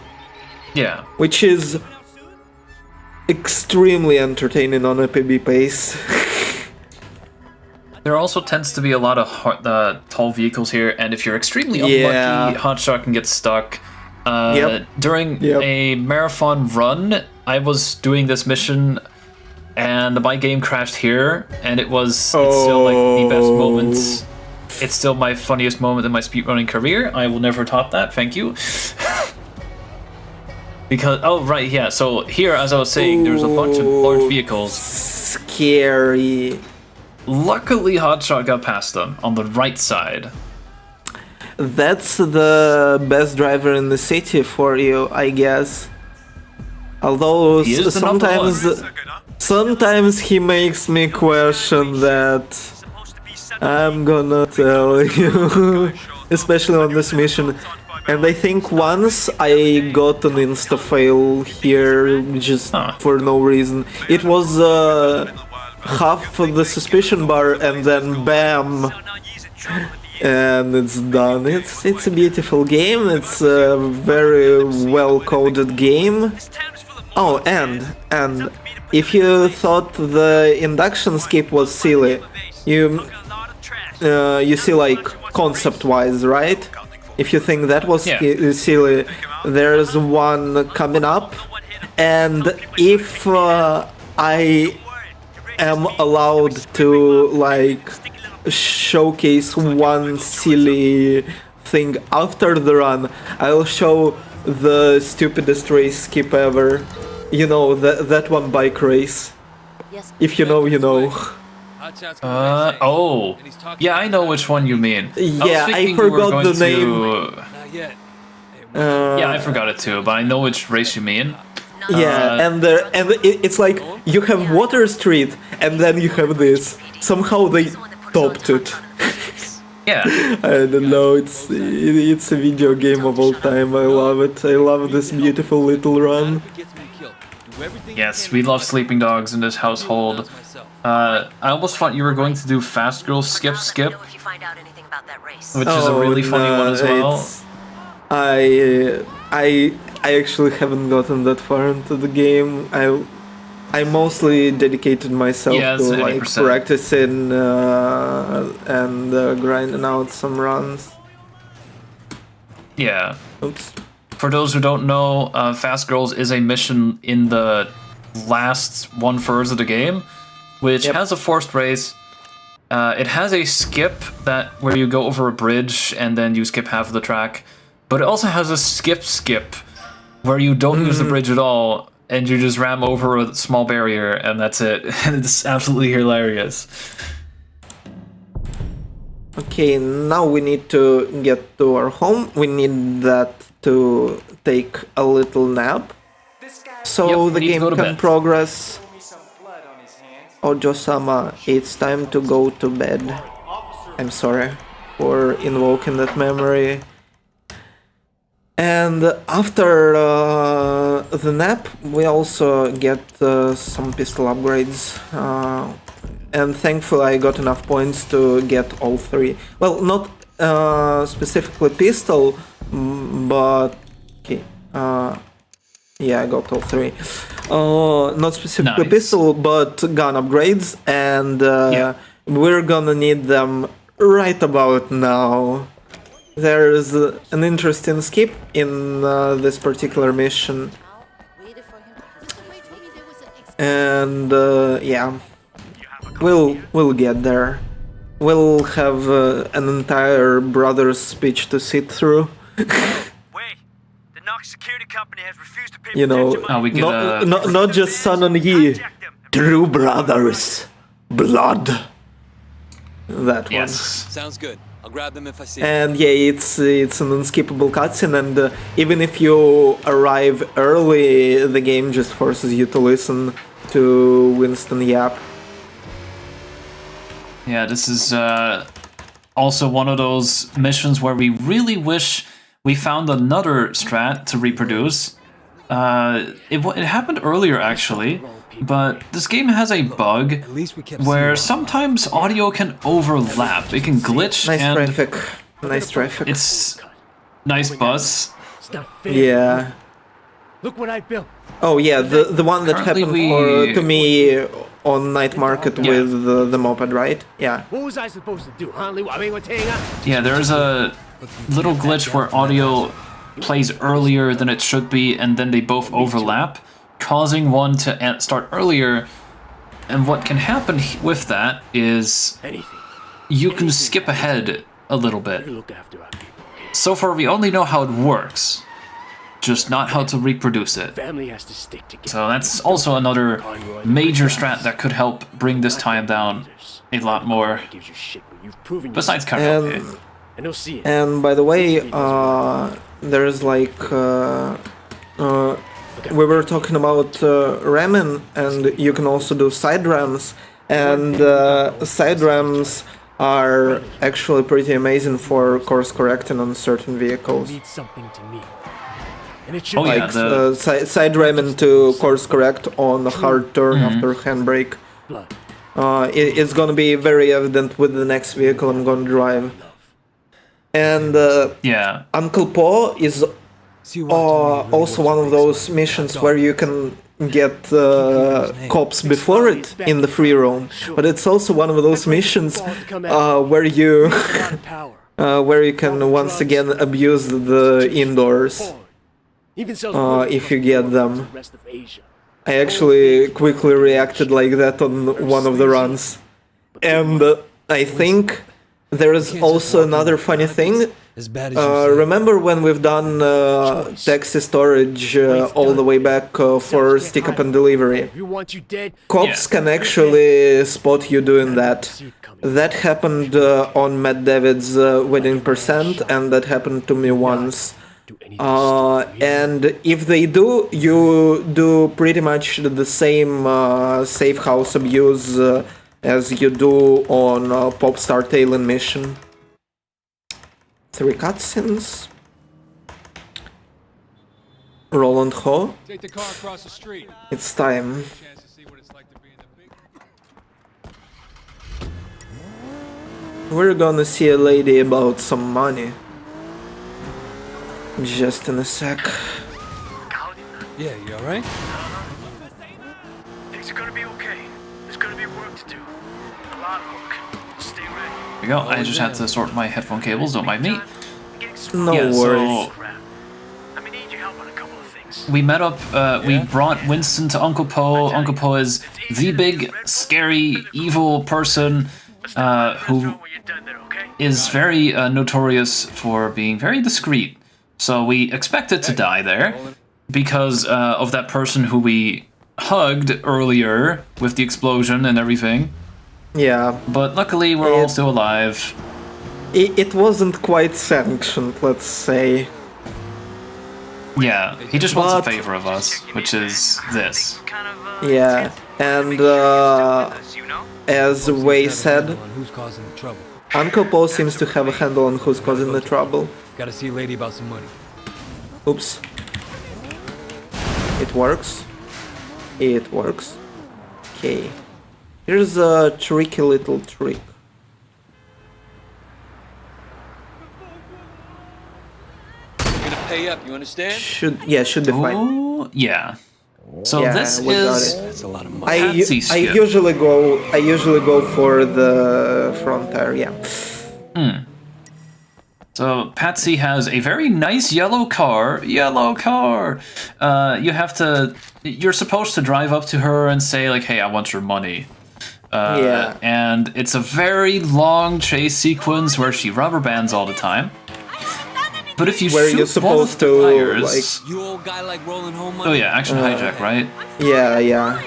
Yeah. Which is extremely entertaining on a PB pace. There also tends to be a lot of tall vehicles here, and if you're extremely unlucky, Hotshot can get stuck. During a marathon run, I was doing this mission, and my game crashed here, and it's still like the best moments. It's still my funniest moment in my speedrunning career. I will never top that, thank you. Because, so here, as I was saying, there's a bunch of large vehicles. Scary. Luckily, Hotshot got past them on the right side. That's the best driver in the city for you, I guess. Although sometimes he makes me question that. I'm gonna tell you, especially on this mission. And I think once I got an insta-fail here just for no reason. It was half of the suspicion bar and then BAM! And it's done. It's a beautiful game, it's a very well-coded game. Oh, and if you thought the induction skip was silly, you see, like, concept-wise, right? If you think that was silly, there's one coming up, and if I am allowed to, like, showcase one silly thing after the run, I'll show the stupidest race skip ever. You know, that one bike race. If you know, you know. Yeah, I know which one you mean. Yeah, I forgot the name. Yeah, I forgot it too, but I know which race you mean. Yeah, and it's like you have Water Street, and then you have this. Somehow they topped it. Yeah. I don't know. It's a video game of all time. I love it. I love this beautiful little run. Yes, we love sleeping dogs in this household. I almost thought you were going to do Fast Girl Skip, which is a really funny one as well. I actually haven't gotten that far into the game. I mostly dedicated myself to like practicing and grinding out some runs. Yeah. Oops. For those who don't know, Fast Girls is a mission in the last 1/3 of the game, which has a forced race. It has a skip where you go over a bridge and then you skip half of the track, but it also has a skip where you don't use the bridge at all and you just ram over a small barrier and that's it. And it's absolutely hilarious. Okay, now we need to get to our home. We need that to take a little nap, so the game can progress. Ojo-sama, it's time to go to bed. I'm sorry for invoking that memory. And after the nap, we also get some pistol upgrades. and thankfully I got enough points to get all 3. Well, not specifically pistol, but okay. Yeah, I got all 3. Not specifically Nice. pistol, but gun upgrades, and we're gonna need them right about now. There's an interesting skip in this particular mission, and yeah, we'll get there. We'll have an entire brother's speech to sit through. Security company has refused to pay You know, we get not just Sun and Yi, true brothers, blood. That one. Yes. Sounds good. I'll grab them if I see And yeah, it's an unskippable cutscene, and even if you arrive early, the game just forces you to listen to Winston yap. Yeah, this is also one of those missions where we really wish we found another strat to reproduce. It happened earlier, actually, but this game has a bug where sometimes audio can overlap. It can glitch. Nice and traffic. Nice traffic. It's nice bus. Yeah. Look what I built. Oh yeah, the one that Currently happened to me on night market with the moped, right? Yeah. What was I supposed to do, huh? Yeah, there's a little glitch where audio plays earlier than it should be, and then they both overlap, causing one to start earlier. And what can happen with that is you can skip ahead a little bit. So far, we only know how it works, just not how to reproduce it. So that's also another major strat that could help bring this time down a lot more. Besides karaoke. And by the way, there's like we were talking about ramming, and you can also do side rams, and side rams are actually pretty amazing for course correcting on certain vehicles. Oh yeah, Like side ramming to course correct on a hard turn after handbrake. It's gonna be very evident with the next vehicle I'm gonna drive. And yeah, Uncle Paw is also one of those missions where you can get cops before it in the free roam, but it's also one of those missions where you where you can once again abuse the indoors if you get them. I actually quickly reacted like that on one of the runs, and I think there is also another funny thing. Remember when we've done taxi storage all the way back for stick up and delivery? Cops can actually spot you doing that. That happened on Matt David's Wedding Percent, and that happened to me once. And if they do, you do pretty much the same safe house abuse as you do on Popstar Tailin mission. 3 cutscenes. Roland Ho. Take the car across the street. It's time. We're gonna see a lady about some money. Just in a sec. Yeah, you alright? Things are gonna be okay. There's gonna be work to do. A lot of work. Stay ready. There we go. I just had to sort my headphone cables, don't mind me. No Yeah, worries. I'm gonna need your help on a couple of things. We met up, we brought Winston to Uncle Po. Uncle Po is the big, scary, evil person who is very notorious for being very discreet. So we expected to die there because of that person who we hugged earlier with the explosion and everything. Yeah. But luckily we're all still alive. It wasn't quite sanctioned, let's say. Yeah, he just wants a favor of us, which is this. Yeah, and as Wei said, Uncle Po seems to have a handle on who's causing the trouble. Gotta see a lady about some money. Oops. It works. It works. Okay. Here's a tricky little trick. I'm gonna pay up, you understand? Should be fine. Oh, yeah. So Yeah, this we got is it. That's a lot of money. Patsy I skip. usually go for the front tire. Yeah. So Patsy has a very nice yellow car. You're supposed to drive up to her and say like, "Hey, I want your money." Yeah. And it's a very long chase sequence where she rubber bands all the time. But if you Where shoot you're supposed one of the to, tires, You old guy like rolling home money? oh yeah, action hijack, right? Yeah.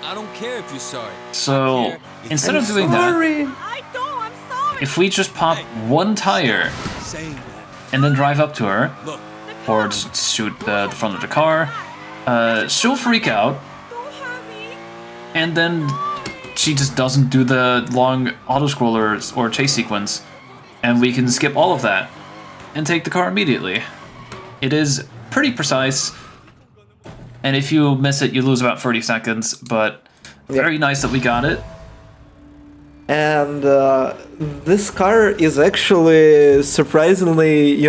I don't care if you're sorry. So instead of doing that, I don't, I'm sorry. if we just pop one tire Saying that. and then drive up to her, Look, or just shoot the front of the car, she'll freak out, Don't hurt me. and then she just doesn't do the long auto-scrollers or chase sequence, and we can skip all of that and take the car immediately. It is pretty precise, and if you miss it, you lose about 30 seconds, but very nice that we got it. And this car is actually surprisingly,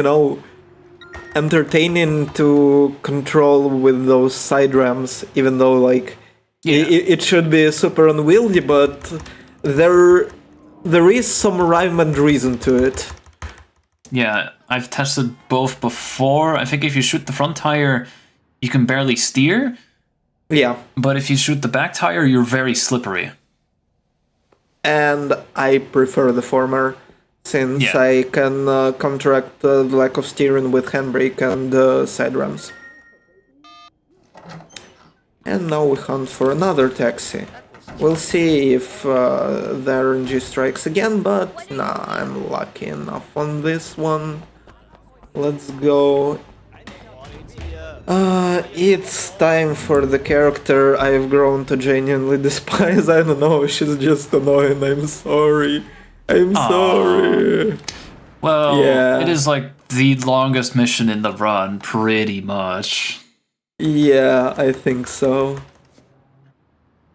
entertaining to control with those side ramps, even though like it should be super unwieldy, but there is some rhyme and reason to it. Yeah, I've tested both before. I think if you shoot the front tire, you can barely steer, Yeah. but if you shoot the back tire, you're very slippery. And I prefer the former, since Yeah. I can counteract the lack of steering with handbrake and side ramps. And now we hunt for another taxi. We'll see if the RNG strikes again, but nah, I'm lucky enough on this one. Let's go. It's time for the character I've grown to genuinely despise. I don't know, she's just annoying. I'm sorry. I'm sorry. Well, Yeah. it is like the longest mission in the run, pretty much. Yeah, I think so.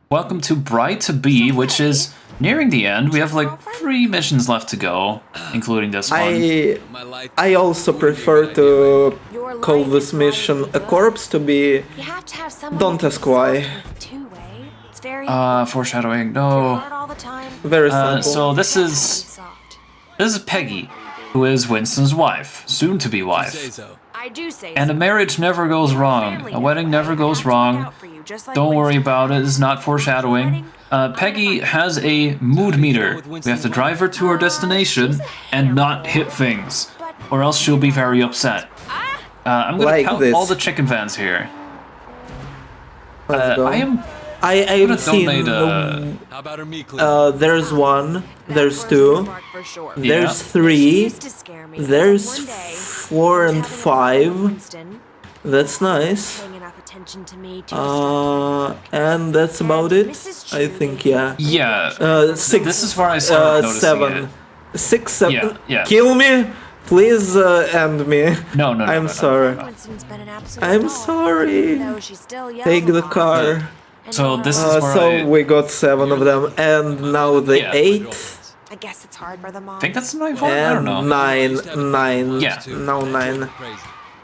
Welcome to Bride to Be, which is nearing the end. We have like 3 missions left to go, including this one. my life. I also prefer to call this mission a corpse to be. You have to have someone Don't ask why. two-way. It's very Foreshadowing, no. hard all the time. Very simple. So this is Peggy, who is Winston's wife, soon-to-be Say wife. so. I do say And a marriage never goes wrong. A wedding never goes wrong. Don't worry about it, it's not foreshadowing. Peggy has a mood meter. We have to drive her to her destination and not hit things, or else she'll be very upset. I'm gonna Like count this. all the chicken vans here. Let's go. I've gonna seen. donate, How about her meat clip? There's 1. There's 2. There's 3. There's 4 and 5. That's nice. And that's about it. I think, yeah. Yeah, 6. this is where I started noticing 7. it. 6, 7. Yeah, yeah. Kill me, please. End me. No, I'm sorry. I'm sorry. Take the car. So this is where So we got 7 of them, and now the Yeah. 8. I guess it's hard for them all. I think that's 9 I don't And know. 9. Yeah. Now 9. Crazy.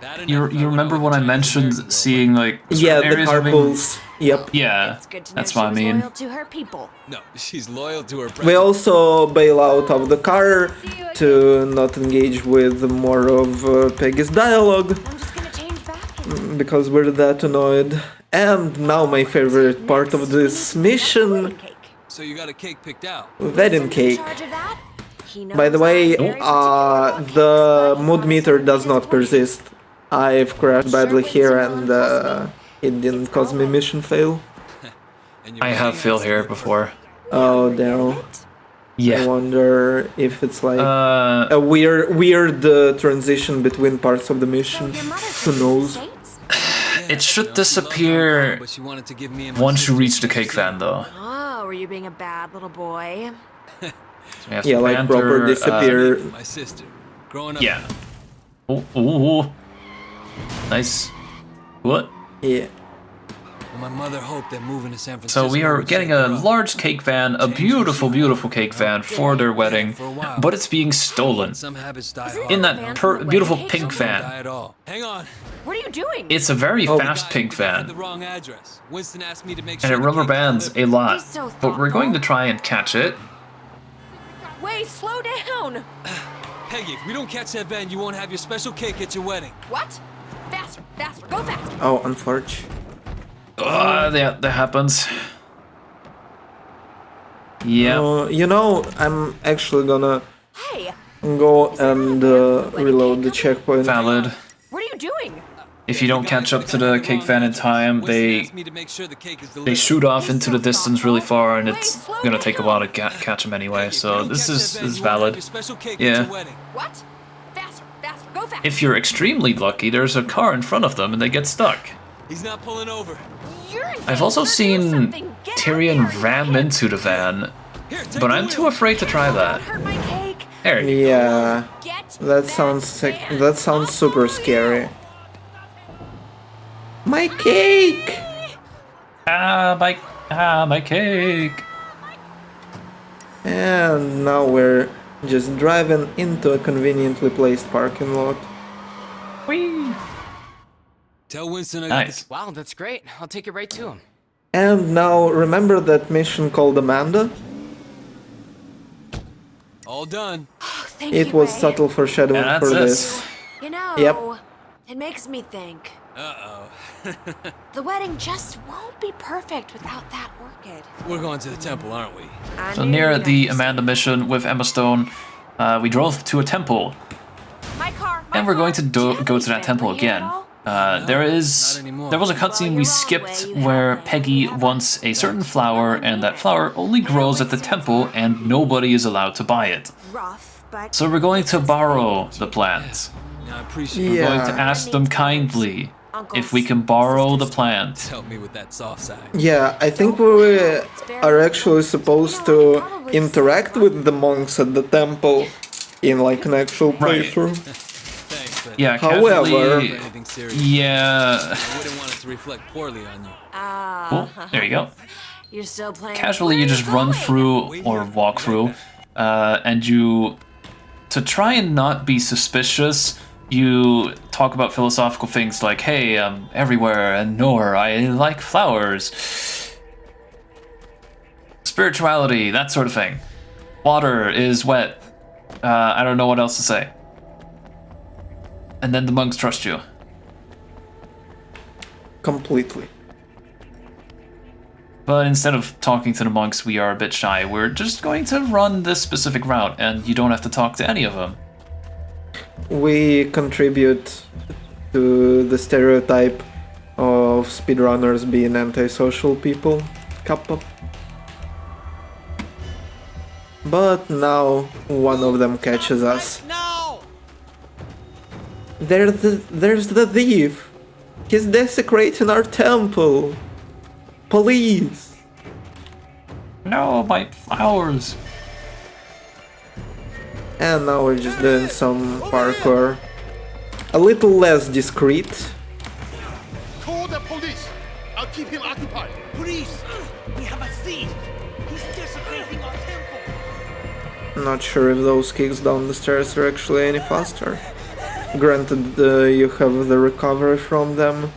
That You remember when I mentioned seeing like Yeah, certain the areas having- carpools. Yep. Yeah, It's good to know that's she what I was mean. loyal to her people. No, she's loyal to her We president. also bail out of the car to not engage with more of Peggy's dialogue, I'm just gonna change back. because we're that annoyed. And now my favorite part of this mission, Cake. So you got a cake picked out. wedding In cake. charge of that? He knows By the way, I'm very particular what cakes the I mood want meter to does serve not at his wedding. persist. I've crashed badly here, and it didn't cause me mission fail. And your I have wedding failed has here to before. Oh, Daryl. I Yeah. wonder if it's like Uh, a weird transition between parts of the mission. Your mother Who took you to the knows? States? it should You know, she loves disappear Hong Kong, but she wanted to give me and my once you sister reach the a cake seat. van, though. Oh, were you being a bad little boy? We have Yeah, some like banter, proper disappear. My sister. Growing up. Yeah. Oh, nice. What? Yeah. My mother hoped that moving to San Francisco. So we are getting a large cake van, a beautiful, beautiful cake van for their wedding, but it's being stolen. Some habits die hard. In that beautiful pink Die van. at all. Hang on. What are you doing? It's a very fast pink Had the van, wrong address. Winston asked me to make and sure it the rubber cake got bands a delivered. lot. He's so But we're going to thoughtful. try and catch it. Wait, slow down. Peggy, if we don't catch that van, you won't have your special cake at your wedding. What? Faster, faster, go faster. Oh, unfortunate. Yeah, that happens. Yeah. You know, I'm actually gonna Hey, go and reload the checkpoint. Valid. what are you doing? If you don't catch up to the cake van in time, they Asked me to make sure the cake is they delivered. shoot off into the distance really far, and it's gonna take a while to catch them anyway. So this is valid. Yeah. What? Faster, faster, go faster. If you're extremely lucky, there's a car in front of them and they get stuck. He's not pulling over. I've also seen Tyrion ram into the van, but I'm too afraid to try that. Hurt my cake. There you go. Yeah, Get that sounds sick. That sounds super scary. My cake! My cake. And now we're just driving into a conveniently placed parking lot. Whee. Tell Winston I got Nice. Wow, that's great. I'll take it right to him. And now, remember that mission called Amanda? all done. Thank It you, was Ray. subtle foreshadowing Yeah, for that's this. You know, Yep. it makes me think. Uh-oh. The wedding just won't be perfect without that orchid. We're going to the temple, aren't we? I So knew near you'd the have to Amanda mission with Emma Stone, we drove to a temple, My car. and we're going to go to that temple again. There was a cutscene we skipped where Peggy wants a certain flower, and that flower only grows at the temple, and nobody is allowed to buy it. Rough, but So we're going to borrow the plant. I appreciate We're you. going to Yeah. ask them kindly if we can borrow the plant. Help me with that soft side. Yeah, I think we are actually supposed to interact with the monks at the temple in like an actual Right. playthrough. Thanks, but Yeah, However- casually. anything serious. Yeah. I wouldn't want it to reflect poorly on you. Oh, there you go. you're still playing. Casually, you just run through or walk through, and you, to try and not be suspicious, you talk about philosophical things like, hey, I'm everywhere and nowhere, I like flowers. Spirituality, that sort of thing. Water is wet. I don't know what else to say. And then the monks trust you. Completely. But instead of talking to the monks, we are a bit shy. We're just going to run this specific route, and you don't have to talk to any of them. We contribute to the stereotype of speedrunners being antisocial people. Kappa. But now one of them catches us. No! There's the thief! He's desecrating our temple! Police! No, my flowers. And now we're just doing some parkour. A little less discreet. Call the police. I'll keep him occupied. Police! We have a thief! He's desecrating our temple! Not sure if those kicks down the stairs are actually any faster. Granted, you have the recovery from them.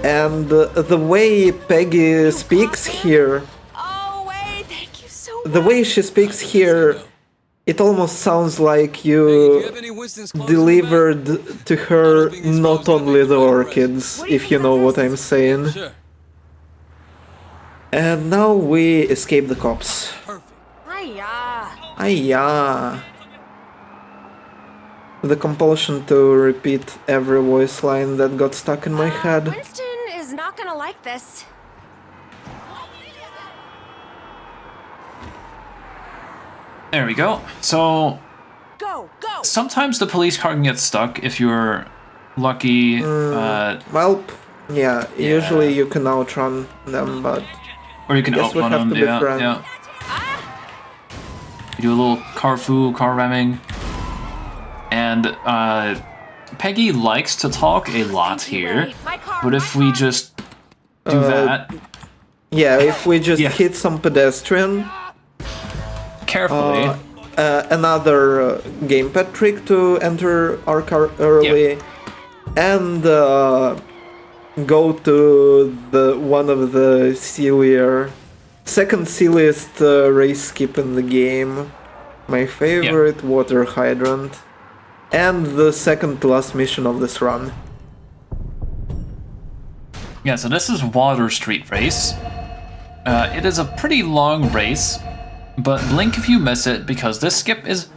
And the way Peggy speaks here, Oh wait, thank you so much. the way she speaks here, it almost sounds like Do you you have any Winston's clothes in the delivered to her Nothing is not frozen up only like the cold orchids, What do you if you think know about what this? I'm saying. bag? Sure. And now we escape the cops. Perfect. Hiya. Ayah. The compulsion to repeat every voice line that got stuck in my head. Winston is not gonna like this. There we go. So Go, go. sometimes the police car can get stuck if you're lucky. Well, yeah, usually you can outrun them, but Or you can Guess we outrun have them. to be Yeah, friends. yeah. You do a little car ramming, and Peggy likes to talk a lot here, but if we just do that... Yeah, if we just hit some pedestrian... Carefully. Another gamepad trick to enter our car early, and go to the one of the second silliest race skip in the game, my favorite water hydrant, and the second to last mission of this run. Yeah, so this is Water Street Race. It is a pretty long race, but blink if you miss it because this skip is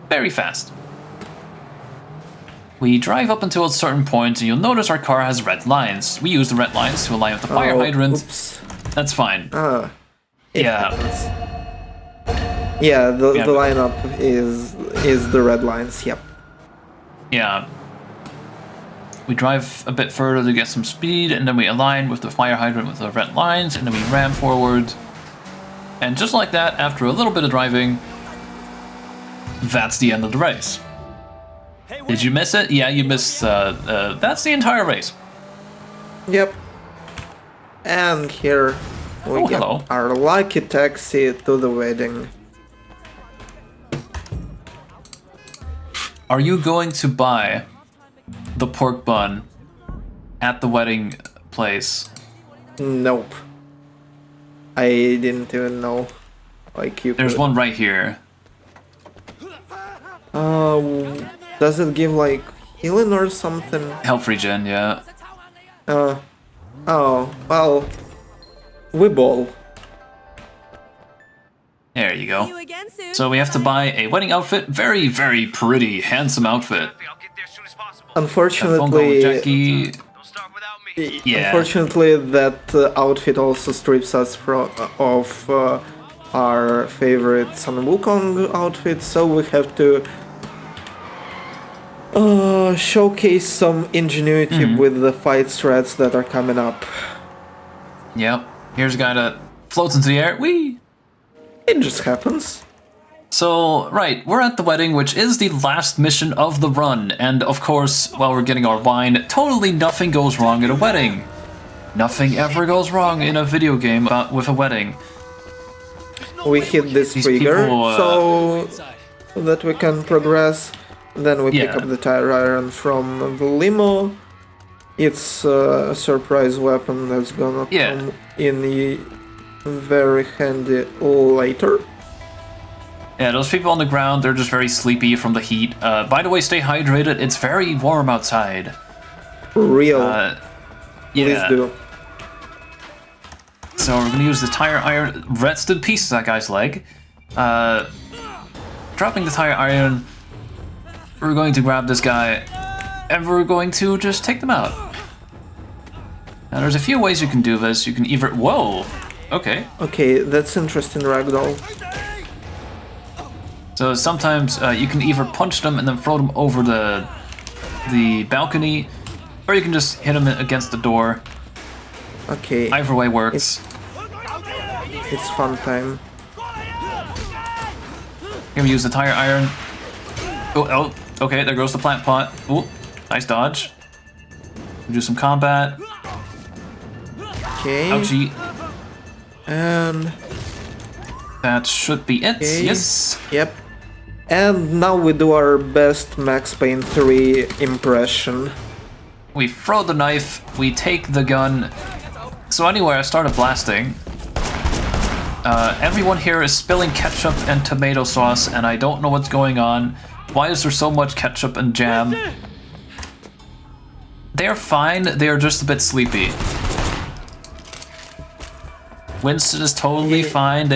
very fast. We drive up until a certain point and you'll notice our car has red lines. We use the red lines to align with the fire hydrant. Oops. That's fine. Yeah, the lineup is the red lines, yep. Yeah. We drive a bit further to get some speed, and then we align with the fire hydrant with the red lines, and then we ram forward. And just like that, after a little bit of driving, that's the end of the race. Did you miss it? Yeah, you missed, that's the entire race. Yep. And here we get our lucky taxi to the wedding. Are you going to buy the pork bun at the wedding place? Nope. I didn't even know. Like you. There's one right here. Does it give like healing or something? Health regen, yeah. Oh, well, we ball. There you go. So we have to buy a wedding outfit. Very, very pretty, handsome outfit. Unfortunately, unfortunately, that outfit also strips us of our favorite Sun Wukong outfit, so we have to showcase some ingenuity with the fight strats that are coming up. Yep. Here's a guy that floats into the air. Whee! It just happens. So, right, we're at the wedding, which is the last mission of the run, and of course, while we're getting our wine, totally nothing goes wrong at a wedding. Nothing ever goes wrong in a video game with a wedding. We hit this trigger so that we can progress. Then we pick up the tire iron from the limo. It's a surprise weapon that's gonna come in very handy later. Yeah, those people on the ground, they're just very sleepy from the heat. By the way, stay hydrated. It's very warm outside. Real. Please do. So we're going to use the tire iron. Rest in peace, that guy's leg. Dropping the tire iron. We're going to grab this guy. And we're going to just take them out. Now there's a few ways you can do this. You can either... Whoa! Okay. Okay, that's interesting, Ragdoll. So sometimes you can either punch them and then throw them over the balcony, or you can just hit them against the door. Okay. Either way works. It's fun time. Here we use the tire iron. Oh, okay, there goes the plant pot. Oh, nice dodge. We do some combat. Okay. Ouchie. And that should be it. Okay. Yes. Yep. And now we do our best Max Payne 3 impression. We throw the knife, we take the gun. So anyway, I started blasting. Everyone here is spilling ketchup and tomato sauce, and I don't know what's going on. Why is there so much ketchup and jam? They're fine, they are just a bit sleepy. Winston is totally fine,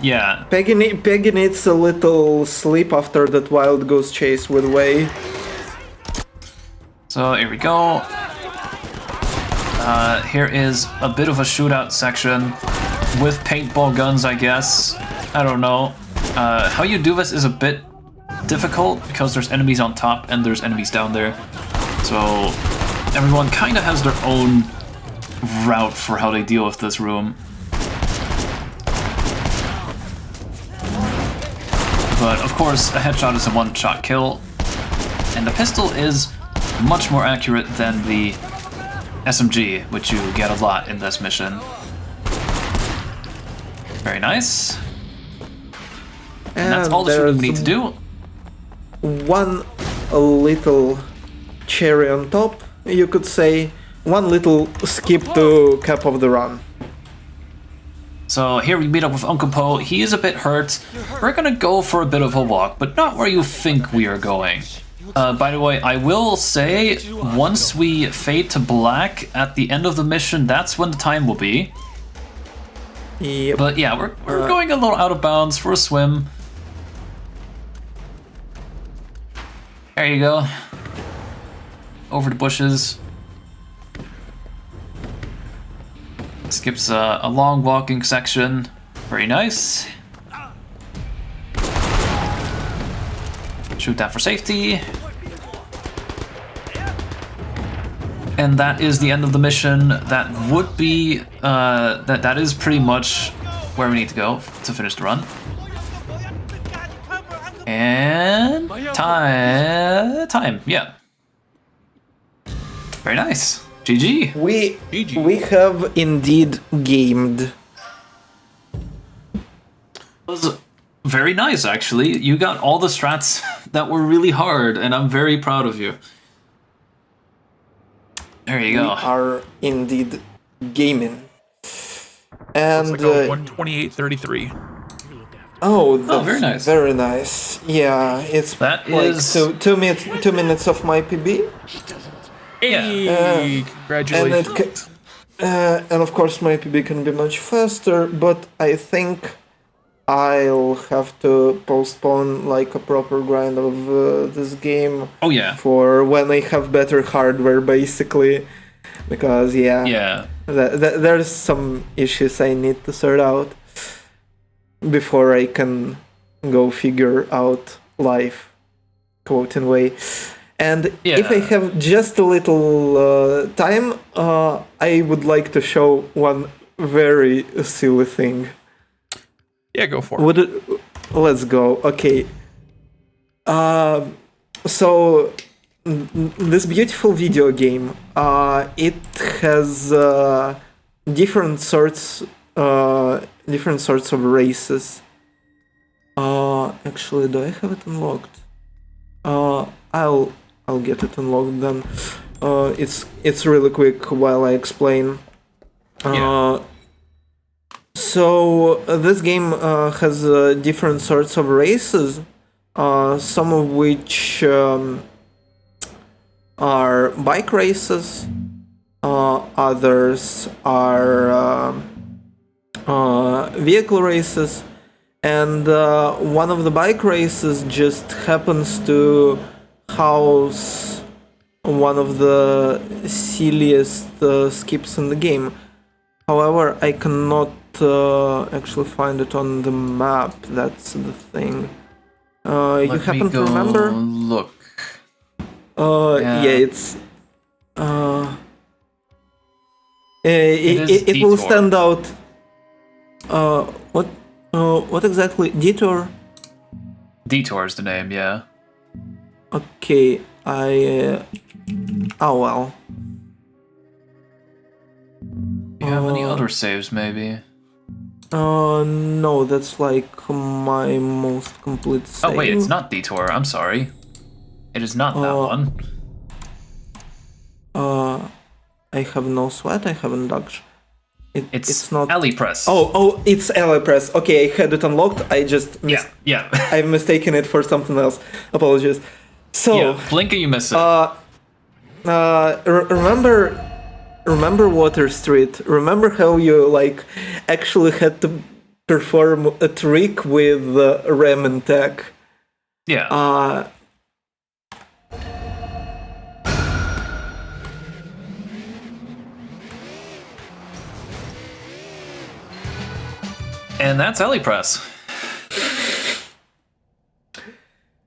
yeah. Peggy needs a little sleep after that wild goose chase with Wei. So here we go. Here is a bit of a shootout section with paintball guns, I guess. I don't know. How you do this is a bit difficult because there's enemies on top and there's enemies down there. So everyone kind of has their own route for how they deal with this room. But of course, a headshot is a one-shot kill. And the pistol is much more accurate than the SMG, which you get a lot in this mission. Very nice. And that's all the shooting we need to do. One little cherry on top, you could say. One little skip to cap off the run. So here we meet up with Uncle Po. He is a bit hurt. We're gonna go for a bit of a walk, but not where you think we are going. By the way, I will say, once we fade to black at the end of the mission, that's when the time will be. Yep. But yeah, we're going a little out of bounds for a swim. There you go. Over the bushes. Skips a long walking section. Very nice. Shoot that for safety. And that is the end of the mission. That would be that is pretty much where we need to go to finish the run. And time, yeah. Very nice. GG. We have indeed gamed. Was very nice, actually. You got all the strats that were really hard, and I'm very proud of you. There you go. We are indeed gaming. And It's like a 128.33. Oh, that's very nice. Very nice. Yeah, it's That like is- 2 minutes of my PB. Hey, congratulations. And of course my PB can be much faster, but I think I'll have to postpone like a proper grind of this game. Oh yeah. For when I have better hardware, basically, because Yeah. there's some issues I need to sort out before I can go figure out life, quote in way. And if I have just a little time, I would like to show one very silly thing. Yeah, go for it. Let's go. Okay. So this beautiful video game, it has different sorts of races. Actually, do I have it unlocked? I'll get it unlocked then. It's really quick while I explain. So this game has different sorts of races, some of which are bike races, others are vehicle races, and one of the bike races just happens to house one of the silliest skips in the game. However, I cannot actually find it on the map. That's the thing. You happen to remember? Look. Yeah, it's. It will Detour. stand out. What exactly? Detour? Detour is the name, yeah. Okay, oh well. Do you have any other saves, maybe? No, that's like my most complete save. Oh wait, it's not Detour, I'm sorry. It is not that one. I have no sweat, I haven't dodged. It's not... Alley Press. Oh, it's Alley Press. Okay, I had it unlocked, I just... Yeah. I've mistaken it for something else. Apologies. So... Yeah, blink and you miss it. Remember Water Street? Remember how you, like, actually had to perform a trick with Ram and Tech? Yeah. And that's Alley Press.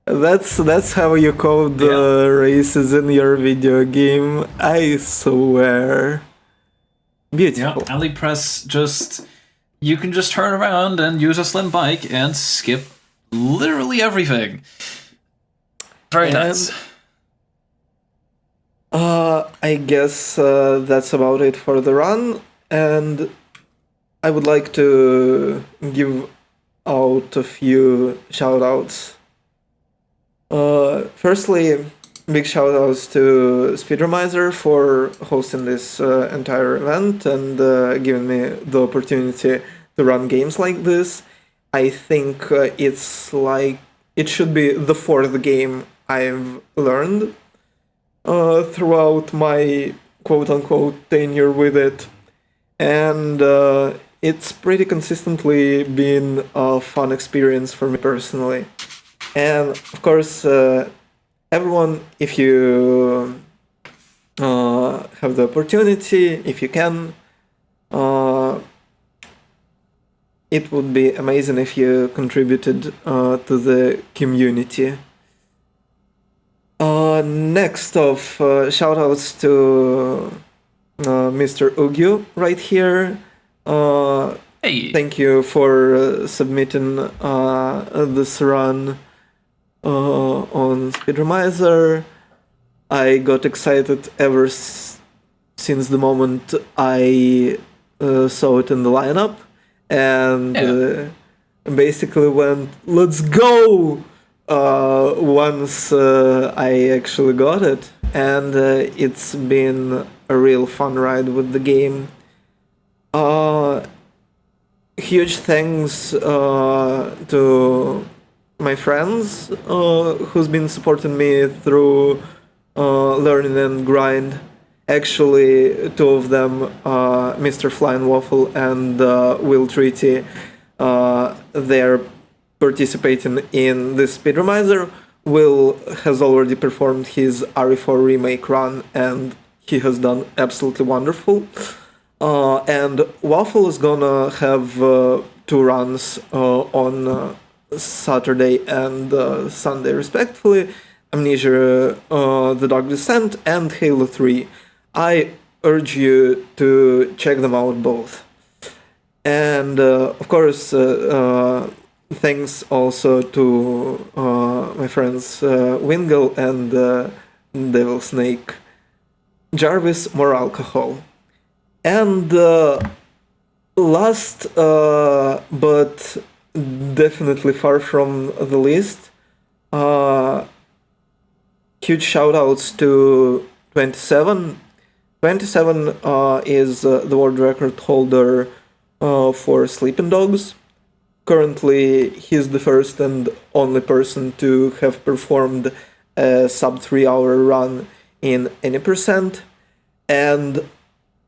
That's how you code races in your video game, I swear. Beautiful. Yeah, Alley Press just... You can just turn around and use a slim bike and skip literally everything. Very nice. I guess that's about it for the run, and I would like to give out a few shoutouts. Firstly, big shoutouts to Speedromizer for hosting this entire event and giving me the opportunity to run games like this. I think it should be the fourth game I've learned throughout my quote-unquote tenure with it, and it's pretty consistently been a fun experience for me personally. And of course, everyone, if you have the opportunity, if you can, it would be amazing if you contributed to the community. Next off, shoutouts to Mr. Ugyu right here. Hey. Thank you for submitting this run on Speedromizer. I got excited ever since the moment I saw it in the lineup, and basically went, let's go! Once I actually got it, and it's been a real fun ride with the game. Huge thanks to my friends who's been supporting me through learning and grind. Actually, two of them, Mr. Flying Waffle and Will Treaty, they're participating in this Speedromizer. Will has already performed his RE4 remake run, and he has done absolutely wonderful. And Waffle is gonna have two runs on Saturday and Sunday, respectively. Amnesia, The Dark Descent, and Halo 3. I urge you to check them out both. And of course, thanks also to my friends Wingle and Devil Snake. Jarvis, more alcohol. And last, but definitely far from the least, huge shoutouts to 27. 27 is the world record holder for Sleeping Dogs. Currently, he's the first and only person to have performed a sub 3 hour run in any percent, and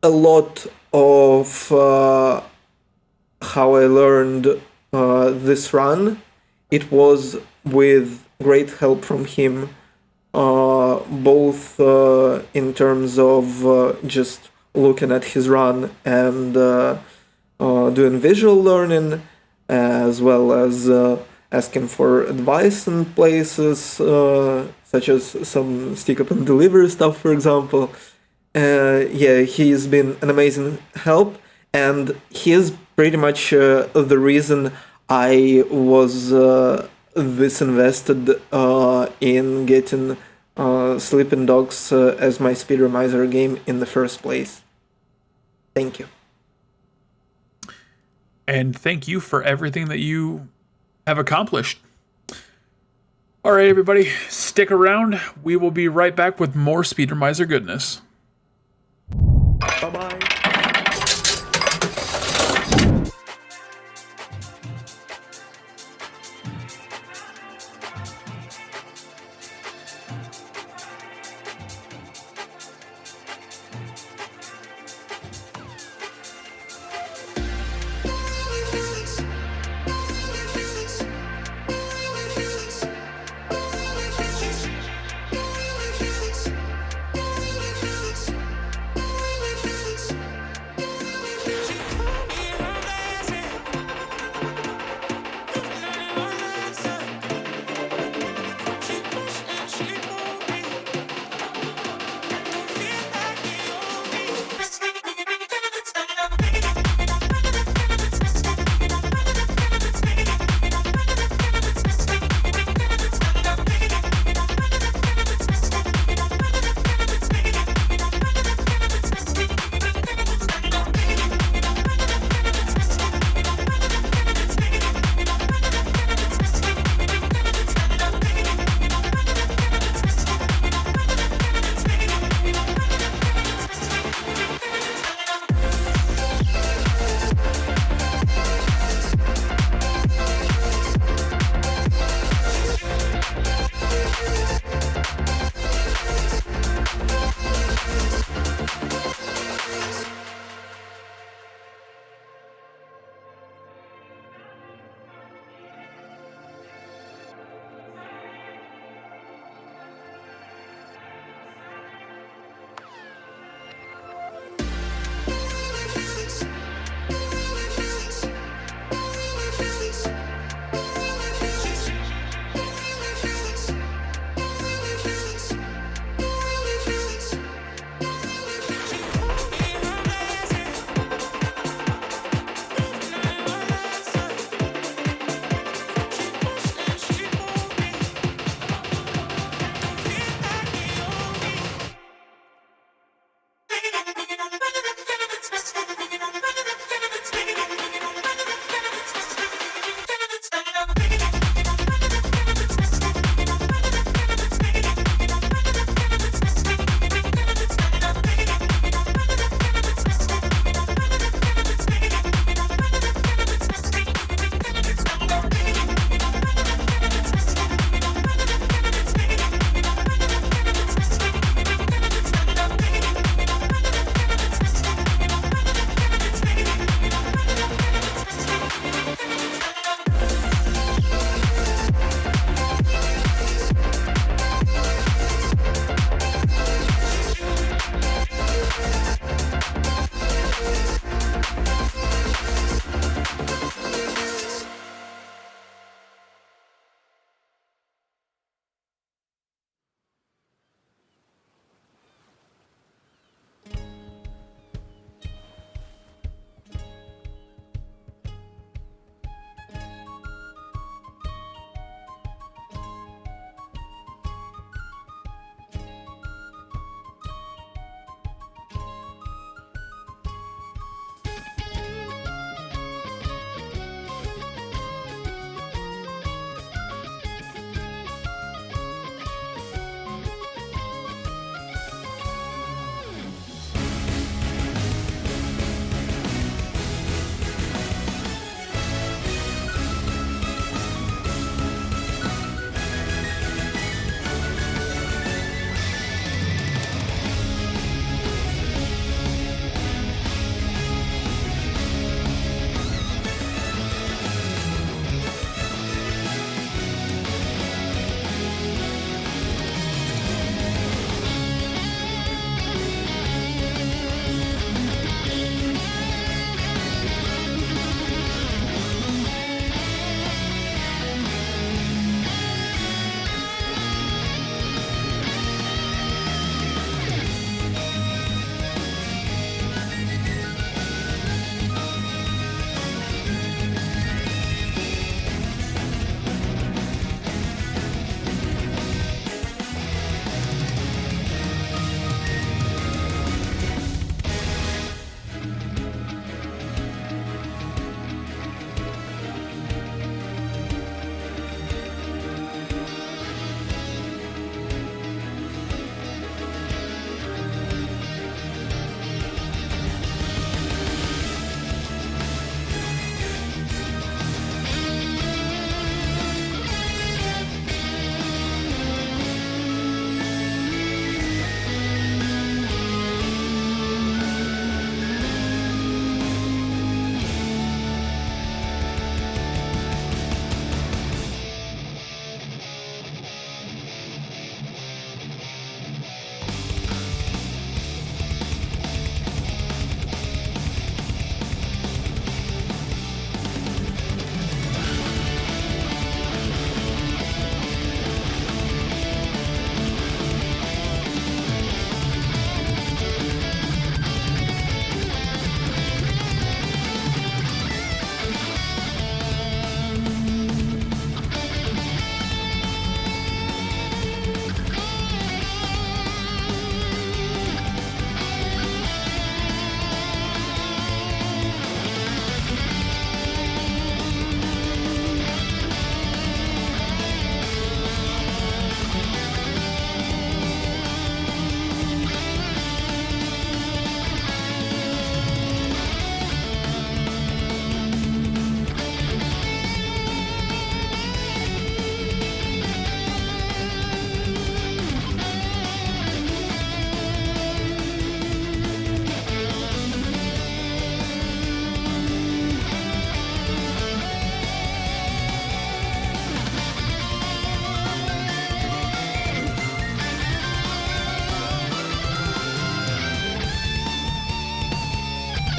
a lot of how I learned this run, it was with great help from him, both in terms of just looking at his run and doing visual learning, as well as asking for advice in places, such as some stick up and deliver stuff, for example. Yeah, he's been an amazing help, and he is pretty much the reason I was this invested in getting Sleeping Dogs as my Speedromizer game in the first place. Thank you. And thank you for everything that you have accomplished. All right, everybody, stick around. We will be right back with more Speedromizer goodness. Bye-bye.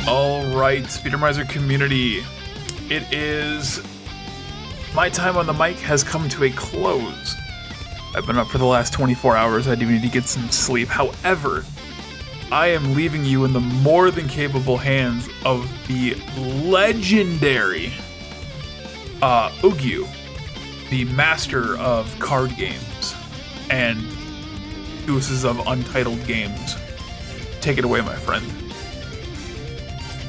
Alright, Speedromizer community. It is... My time on the mic has come to a close. I've been up for the last 24 hours. I do need to get some sleep. However, I am leaving you in the more than capable hands of the legendary Ugyu, the master of card games and uses of untitled games. Take it away, my friend.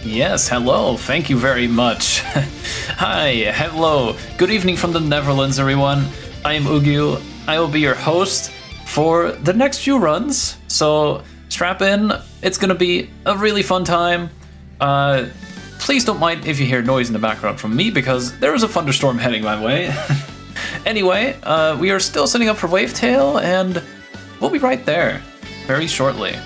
Yes, hello, thank you very much. Hi, hello, good evening from the Netherlands, everyone. I am Ugyu. I will be your host for the next few runs, so strap in. It's gonna be a really fun time. Please don't mind if you hear noise in the background from me, because there is a thunderstorm heading my way. Anyway, we are still setting up for Wavetail, and we'll be right there very shortly.